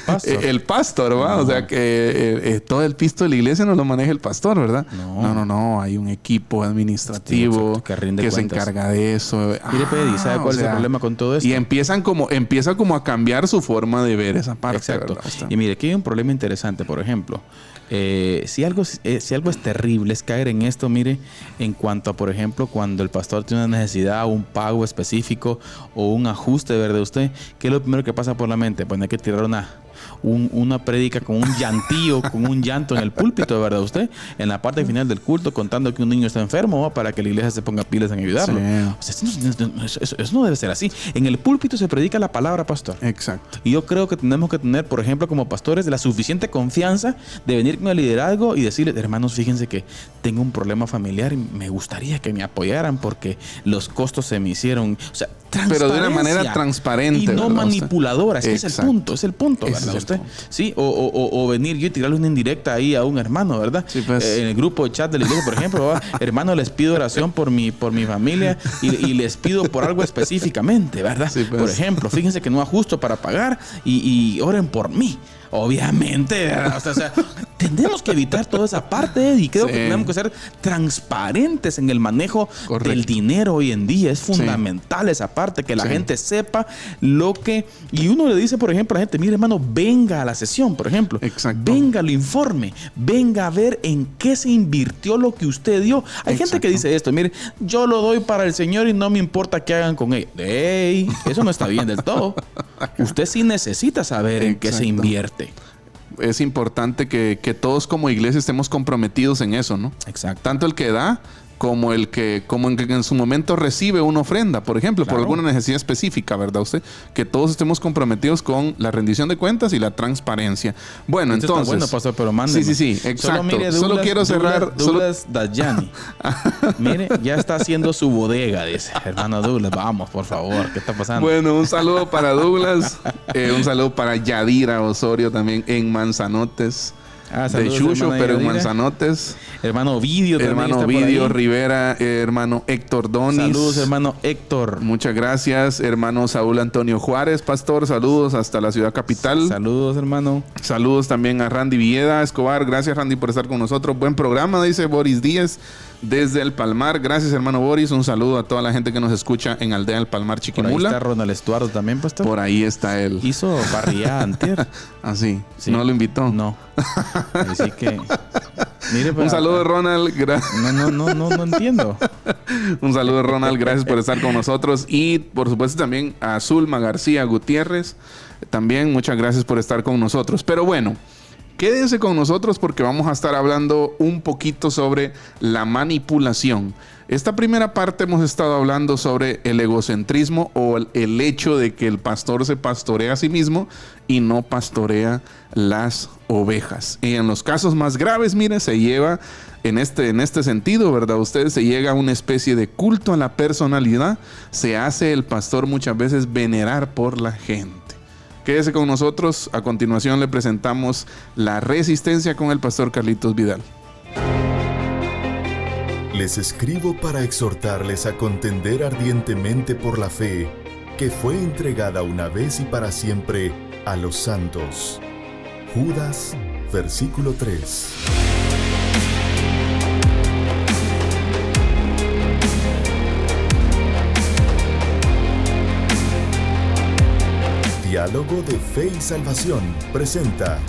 pastor. El pastor, ¿va? No. O sea que todo el pisto de la iglesia no lo maneja el pastor, ¿verdad? No. Hay un equipo administrativo que se encarga de eso. Mire, Pedro, ¿sabe cuál es el problema con todo esto? Y empieza como a cambiar su forma de ver esa parte. Exacto. ¿Verdad? Y mire, aquí hay un problema interesante, por ejemplo. Si algo es terrible es caer en esto, mire, en cuanto a, por ejemplo, cuando el pastor tiene una necesidad, un pago específico o un ajuste, ¿verdad? Usted, ¿qué es lo primero que pasa por la mente? Pues hay que tirar una prédica con un llantillo, con un llanto en el púlpito, ¿verdad? Usted, en la parte final del culto, contando que un niño está enfermo, ¿va? Para que la iglesia se ponga pilas en ayudarlo. Sí. O sea, eso no debe ser así. En el púlpito se predica la palabra, pastor. Exacto. Y yo creo que tenemos que tener, por ejemplo, como pastores, la suficiente confianza de venir con el liderazgo y decirles, hermanos, fíjense que tengo un problema familiar y me gustaría que me apoyaran porque los costos se me hicieron. O sea, pero de una manera transparente y no ¿verdad? Manipuladora. Es que es el punto, ¿verdad? Usted, sí, o venir yo y tirarle una indirecta ahí a un hermano, ¿verdad? Sí, pues. En el grupo de chat de la iglesia, por ejemplo, hermano, les pido oración por mi familia y les pido por algo específicamente, ¿verdad? Sí, pues. Por ejemplo, fíjense que no ajusto para pagar y oren por mí. Obviamente, o sea, tenemos que evitar toda esa parte y creo que tenemos que ser transparentes en el manejo del dinero hoy en día. Es fundamental esa parte, que la gente sepa lo que... Y uno le dice, por ejemplo, a la gente, mire, hermano, venga a la sesión, por ejemplo. Exacto. Venga al informe. Venga a ver en qué se invirtió lo que usted dio. Hay gente que dice esto, mire, yo lo doy para el Señor y no me importa qué hagan con él. ¡Ey! Eso no está bien del todo. Usted sí necesita saber en qué se invierte. Es importante que todos como iglesia estemos comprometidos en eso, ¿no? Exacto. Tanto el que da como en que en su momento recibe una ofrenda, por ejemplo, Claro. por alguna necesidad específica, ¿verdad usted? Que todos estemos comprometidos con la rendición de cuentas y la transparencia. Bueno, Eso está entonces... bueno, pastor, pero mándeme. Sí, exacto. Solo mire Solo quiero cerrar... Douglas Dayani. Mire, ya está haciendo su bodega, dice. Hermano Douglas, vamos, por favor. ¿Qué está pasando? Bueno, un saludo para Douglas. Un saludo para Yadira Osorio también en Manzanotes. Ah, De saludos, Chucho, hermana pero en Yadira. Manzanotes. Hermano Ovidio también Hermano está por Ovidio ahí. Rivera, hermano Héctor Donis. Saludos, hermano Héctor. Muchas gracias, hermano Saúl Antonio Juárez, pastor. Saludos hasta la ciudad capital. Saludos, hermano. Saludos también a Randy Villeda Escobar. Gracias, Randy, por estar con nosotros. Buen programa, dice Boris Díaz desde El Palmar. Gracias, hermano Boris. Un saludo a toda la gente que nos escucha en Aldea El Palmar, Por ahí Chiquimula. está Ronald Estuardo también, pastor. Por ahí está él. Hizo parrillada antier. Así. Sí. ¿No lo invitó? No. Así que... Mire, Un saludo, Ronald. No entiendo. Un saludo, Ronald. Gracias por estar con nosotros. Y, por supuesto, también a Zulma García Gutiérrez. También muchas gracias por estar con nosotros. Pero bueno, quédense con nosotros porque vamos a estar hablando un poquito sobre la manipulación. Esta primera parte hemos estado hablando sobre el egocentrismo o el hecho de que el pastor se pastorea a sí mismo y no pastorea las ovejas. Y en los casos más graves, mire, se lleva en este sentido, ¿verdad? Usted se llega a una especie de culto a la personalidad. Se hace el pastor muchas veces venerar por la gente. Quédese con nosotros. A continuación le presentamos La Resistencia con el pastor Carlitos Vidal. Les escribo para exhortarles a contender ardientemente por la fe que fue entregada una vez y para siempre a los santos. Judas, versículo 3. Diálogo de Fe y Salvación presenta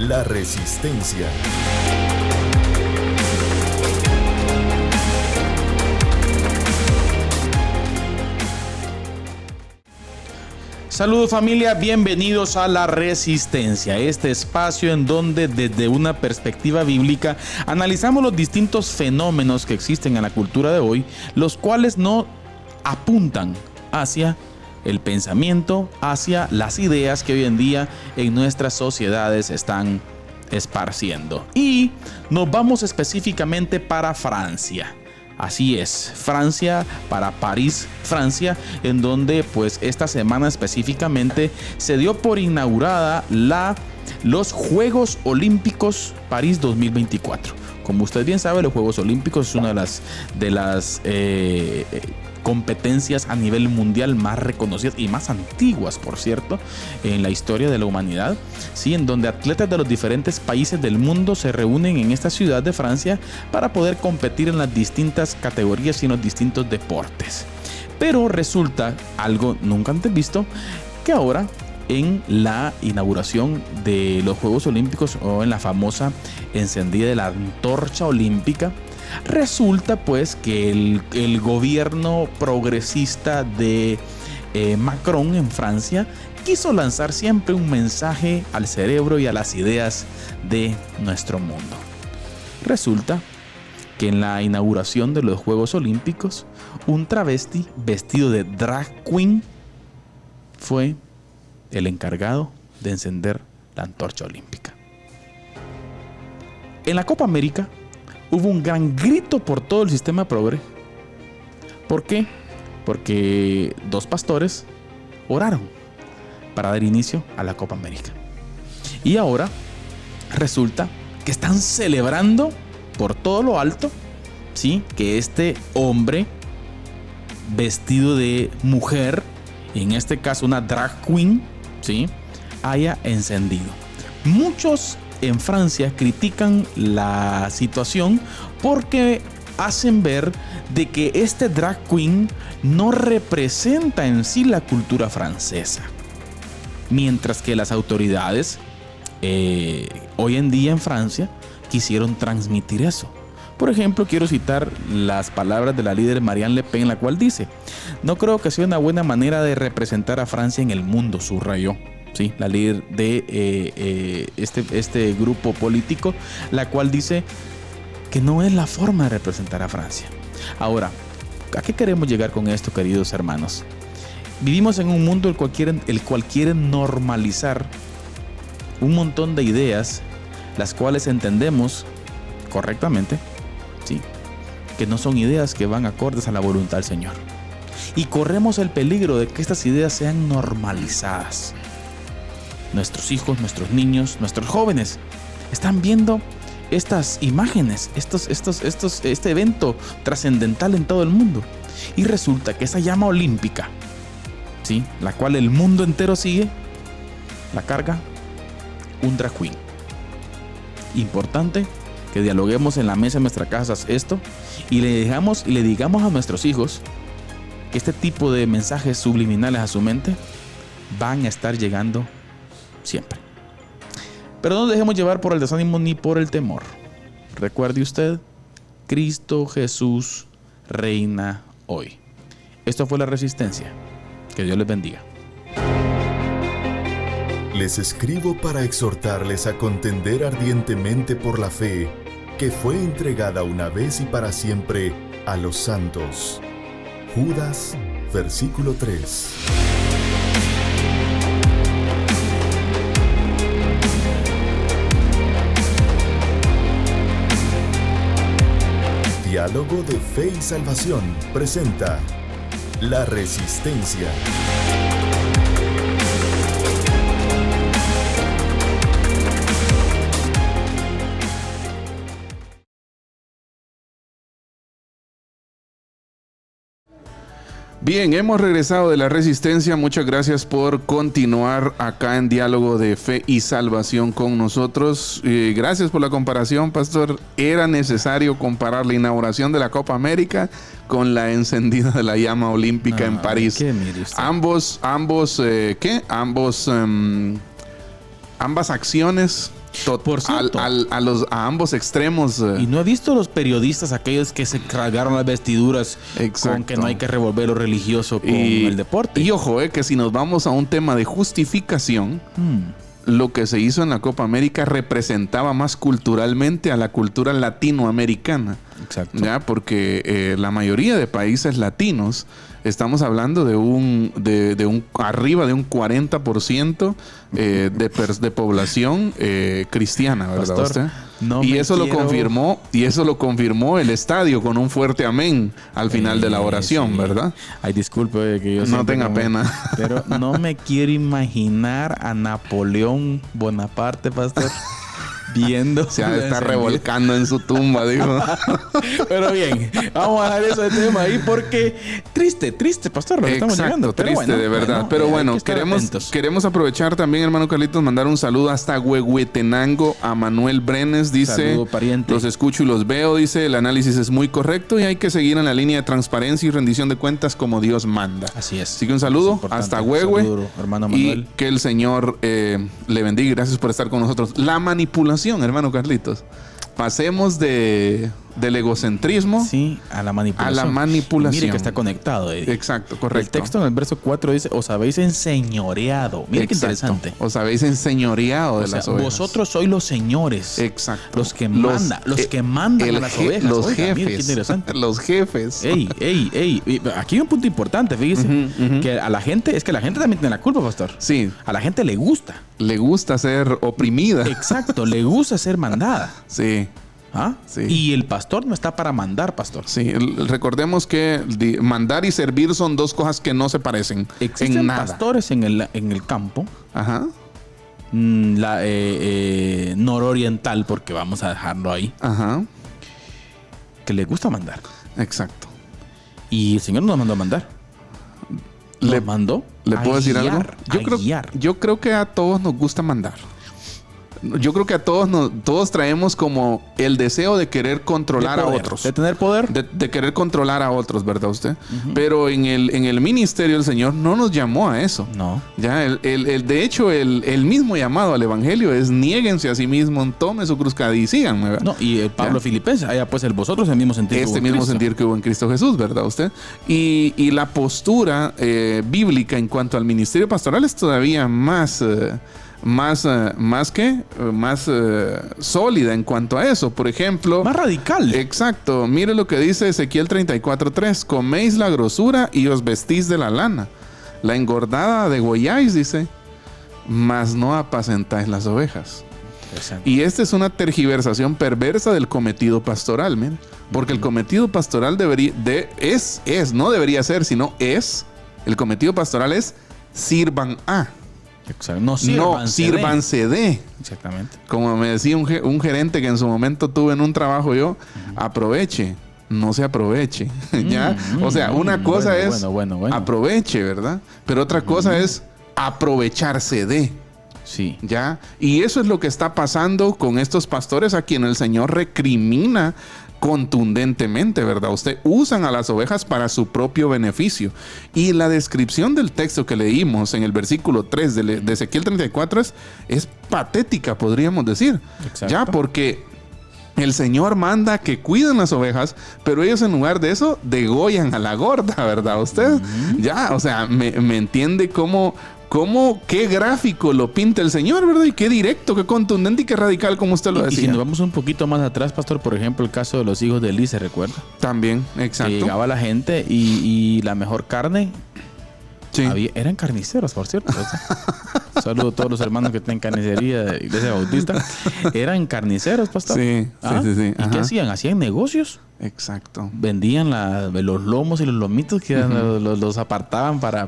La Resistencia. Saludos, familia, bienvenidos a La Resistencia, este espacio en donde desde una perspectiva bíblica analizamos los distintos fenómenos que existen en la cultura de hoy, los cuales no apuntan hacia el pensamiento, hacia las ideas que hoy en día en nuestras sociedades están esparciendo. Y nos vamos específicamente para Francia. Así es, Francia, para París, Francia, en donde pues esta semana específicamente se dio por inaugurada los Juegos Olímpicos París 2024. Como usted bien sabe, los Juegos Olímpicos es una de las competencias a nivel mundial más reconocidas y más antiguas, por cierto, en la historia de la humanidad, ¿sí? En donde atletas de los diferentes países del mundo se reúnen en esta ciudad de Francia para poder competir en las distintas categorías y en los distintos deportes. Pero resulta algo nunca antes visto, que ahora en la inauguración de los Juegos Olímpicos o en la famosa encendida de la antorcha olímpica, resulta pues que el gobierno progresista de Macron en Francia quiso lanzar siempre un mensaje al cerebro y a las ideas de nuestro mundo. Resulta que en la inauguración de los Juegos Olímpicos, un travesti vestido de drag queen fue el encargado de encender la antorcha olímpica. En la Copa América hubo un gran grito por todo el sistema progre. ¿Por qué? Porque dos pastores oraron para dar inicio a la Copa América. Y ahora resulta que están celebrando por todo lo alto, ¿sí?, que este hombre vestido de mujer, en este caso una drag queen, ¿sí?, haya encendido. Muchos en Francia critican la situación porque hacen ver de que este drag queen no representa en sí la cultura francesa, mientras que las autoridades hoy en día en Francia quisieron transmitir eso. Por ejemplo, quiero citar las palabras de la líder Marianne Le Pen, la cual dice: "No creo que sea una buena manera de representar a Francia en el mundo", subrayó. Sí, la líder de este grupo político, la cual dice que no es la forma de representar a Francia. Ahora, ¿a qué queremos llegar con esto, queridos hermanos? Vivimos en un mundo el cual quiere normalizar un montón de ideas, las cuales entendemos correctamente, ¿sí?, que no son ideas que van acordes a la voluntad del Señor. Y corremos el peligro de que estas ideas sean normalizadas. Nuestros hijos, nuestros niños, nuestros jóvenes están viendo estas imágenes, este evento trascendental en todo el mundo. Y resulta que esa llama olímpica, ¿sí?, la cual el mundo entero sigue, la carga un drag queen. Importante que dialoguemos en la mesa de nuestras casas esto y le digamos a nuestros hijos que este tipo de mensajes subliminales a su mente van a estar llegando siempre. Pero no nos dejemos llevar por el desánimo ni por el temor. Recuerde usted, Cristo Jesús reina hoy. Esto fue La Resistencia. Que Dios les bendiga. Les escribo para exhortarles a contender ardientemente por la fe que fue entregada una vez y para siempre a los santos. Judas, versículo 3. Diálogo de Fe y Salvación presenta La Resistencia. Bien, hemos regresado de La Resistencia. Muchas gracias por continuar acá en Diálogo de Fe y Salvación con nosotros. Gracias por la comparación, pastor. Era necesario comparar la inauguración de la Copa América con la encendida de la llama olímpica en París. Ambas acciones Por cierto, a ambos extremos. Y no he visto los periodistas aquellos que se cargaron las vestiduras con que no hay que revolver lo religioso con el deporte. Y ojo, que si nos vamos a un tema de justificación, lo que se hizo en la Copa América representaba más culturalmente a la cultura latinoamericana. Exacto. ¿Ya? Porque la mayoría de países latinos, estamos hablando de arriba de un 40% de población cristiana, ¿verdad? Pastor, y eso lo confirmó el estadio con un fuerte amén al final de la oración, sí. ¿Verdad? Ay, disculpe que yo no tenga pena. Pero no me quiero imaginar a Napoleón Bonaparte, pastor, viendo. Se ha de estar revolcando en su tumba, digo. Pero bien, vamos a dejar eso de tema ahí porque triste, pastor, lo que estamos llegando. Triste, bueno, de verdad. Pero bueno, queremos aprovechar también, hermano Carlitos, mandar un saludo hasta Huehuetenango a Manuel Brenes. Dice, saludo, pariente. Los escucho y los veo. Dice, el análisis es muy correcto y hay que seguir en la línea de transparencia y rendición de cuentas como Dios manda. Así es. Así que un saludo hasta Huehue. Saludo, hermano Manuel. Y que el Señor le bendiga. Gracias por estar con nosotros. La manipulación, hermano Carlitos. Pasemos del egocentrismo, sí, a la manipulación. Mire que está conectado. Exacto, correcto. El texto en el verso 4 dice, os habéis enseñoreado. Mire qué interesante. Os habéis enseñoreado de las ovejas. Vosotros sois los señores. Exacto. Los que mandan a las ovejas. Los jefes. Mire qué interesante. Los jefes. Ey. Aquí hay un punto importante, fíjese. Que a la gente, es que la gente también tiene la culpa, pastor. Sí. A la gente le gusta. Le gusta ser oprimida. Exacto, le gusta ser mandada. Sí. ¿Ah? Sí. Y el pastor no está para mandar, pastor. Sí, recordemos que mandar y servir son dos cosas que no se parecen. Existen pastores en el campo. Ajá. Nororiental, porque vamos a dejarlo ahí. Ajá. Que le gusta mandar. Exacto. Y el Señor nos mandó a mandar. ¿Le mandó? ¿Le puedo decir algo? Yo creo que a todos nos gusta mandar. Yo creo que a todos traemos como el deseo de querer controlar a otros. De tener poder. De querer controlar a otros, ¿verdad usted? Pero en el ministerio el Señor no nos llamó a eso. No. Ya, de hecho, el mismo llamado al evangelio es niéguense a sí mismos, tome su cruz cada día y síganme, ¿verdad? No, y el Pablo Filipenses, allá pues vosotros el mismo sentir que hubo en Cristo. Mismo sentir que hubo en Cristo Jesús, ¿verdad usted? Y la postura bíblica en cuanto al ministerio pastoral es todavía más más sólida en cuanto a eso. Por ejemplo, más radical. Exacto. Mire lo que dice Ezequiel 34:3. Coméis la grosura y os vestís de la lana. La engordada degolláis, dice, mas no apacentáis las ovejas. Y esta es una tergiversación perversa del cometido pastoral, miren. Porque el cometido pastoral no debería ser, sino es. El cometido pastoral es sirvan a. Exacto. No sírvanse de. Exactamente. Como me decía un gerente que en su momento tuve en un trabajo yo, aproveche, no se aproveche. ¿Ya? O sea, una cosa es aproveche, ¿verdad? Pero otra cosa es aprovecharse de. Sí. ¿Ya? Y eso es lo que está pasando con estos pastores a quien el Señor recrimina contundentemente, ¿verdad? Usted usan a las ovejas para su propio beneficio. Y la descripción del texto que leímos en el versículo 3 de Ezequiel 34 es patética, podríamos decir. Exacto. Ya, porque el Señor manda que cuiden las ovejas, pero ellos en lugar de eso degollan a la gorda, ¿verdad? Usted ya, o sea, me entiende cómo qué gráfico lo pinta el Señor, ¿verdad? Y qué directo, qué contundente y qué radical, como usted lo decía. Y si nos vamos un poquito más atrás, pastor, por ejemplo, el caso de los hijos de Eli, ¿se recuerda? También, exacto. Que llegaba la gente y la mejor carne... Sí. Eran carniceros, por cierto. Saludo a todos los hermanos que tienen carnicería de Iglesia Bautista. Eran carniceros, pastor. Sí. ¿Y qué hacían? ¿Hacían negocios? Exacto. Vendían los lomos y los lomitos que los apartaban para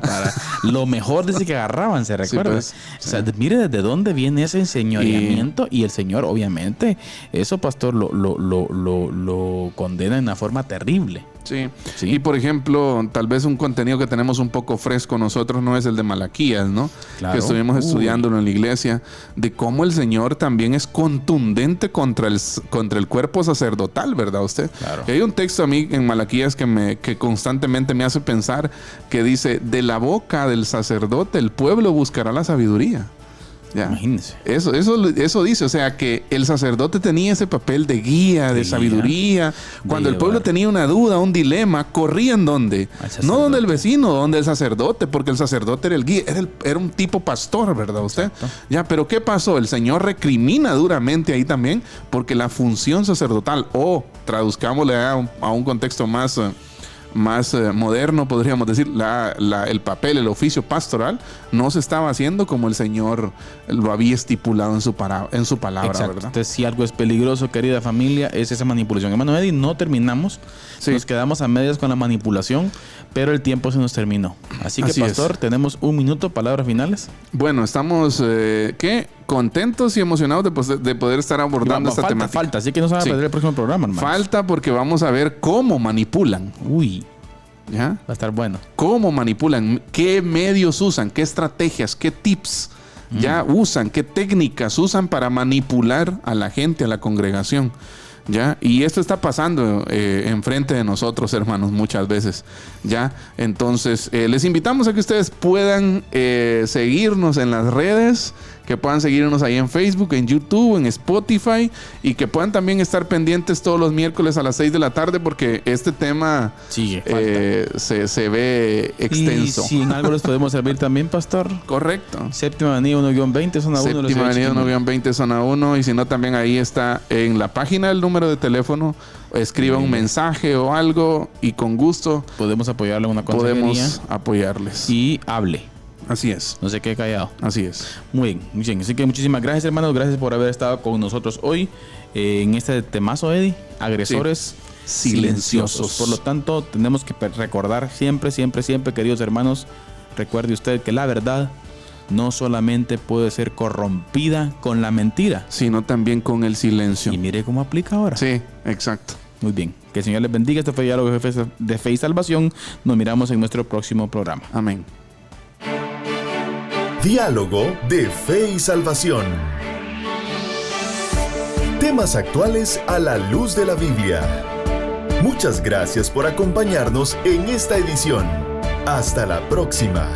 lo mejor de ese que agarraban, ¿se recuerda? Sí, pues, o sea, mire desde dónde viene ese enseñoreamiento y el Señor, obviamente, eso, pastor, lo condena de una forma terrible. Sí. Y por ejemplo, tal vez un contenido que tenemos un poco fresco nosotros no es el de Malaquías, ¿no? Claro. Que estuvimos estudiándolo en la iglesia, de cómo el Señor también es contundente contra el cuerpo sacerdotal, ¿verdad usted? Claro. Y hay un texto a mí en Malaquías que constantemente me hace pensar, que dice, de la boca del sacerdote el pueblo buscará la sabiduría. ¿Ya? Imagínense. Eso dice, o sea, que el sacerdote tenía ese papel de guía, de sabiduría. Cuando el pueblo tenía una duda, un dilema, corrían ¿dónde? No donde el vecino, donde el sacerdote, porque el sacerdote era el guía, era un tipo pastor, ¿verdad usted? Exacto. Ya, pero ¿qué pasó? El Señor recrimina duramente ahí también, porque la función sacerdotal, o traduzcámosle a un contexto más moderno, podríamos decir, el papel, el oficio pastoral no se estaba haciendo como el Señor lo había estipulado en su palabra. Exacto. ¿Verdad? Entonces, si algo es peligroso, querida familia, es esa manipulación. Hermano Eddie, no terminamos. Sí. Nos quedamos a medias con la manipulación, pero el tiempo se nos terminó. Así que, pastor, tenemos un minuto, palabras finales. Bueno, estamos contentos y emocionados de poder estar abordando esta temática. Falta, así que no se van a perder el próximo programa, hermano. Falta porque vamos a ver cómo manipulan. ¿Ya? Va a estar bueno. ¿Cómo manipulan? ¿Qué medios usan? ¿Qué estrategias? ¿Qué tips ya usan? ¿Qué técnicas usan para manipular a la gente, a la congregación? ¿Ya? Y esto está pasando enfrente de nosotros, hermanos, muchas veces. ¿Ya? Entonces, les invitamos a que ustedes puedan seguirnos en las redes, que puedan seguirnos ahí en Facebook, en YouTube, en Spotify, y que puedan también estar pendientes todos los miércoles a las 6 de la tarde, porque este tema se ve extenso. Y si en algo les podemos servir también, pastor. Correcto. Séptima Avenida 1-20, zona 1. Séptima Avenida 1-20, zona 1. Y si no, también ahí está en la página el número de teléfono. Escriba un mensaje o algo y con gusto podemos apoyarle en una consejería. Podemos apoyarles. Y hable. Así es. No se quede callado. Así es. Muy bien, muy bien. Así que muchísimas gracias, hermanos. Gracias por haber estado con nosotros hoy en este temazo, Eddie. Agresores silenciosos. Por lo tanto, tenemos que recordar siempre, queridos hermanos, recuerde usted que la verdad no solamente puede ser corrompida con la mentira, sino también con el silencio. Y mire cómo aplica ahora. Sí, exacto. Muy bien. Que el Señor les bendiga. Este fue Diálogo de Fe y Salvación. Nos miramos en nuestro próximo programa. Amén. Diálogo de Fe y Salvación. Temas actuales a la luz de la Biblia. Muchas gracias por acompañarnos en esta edición. Hasta la próxima.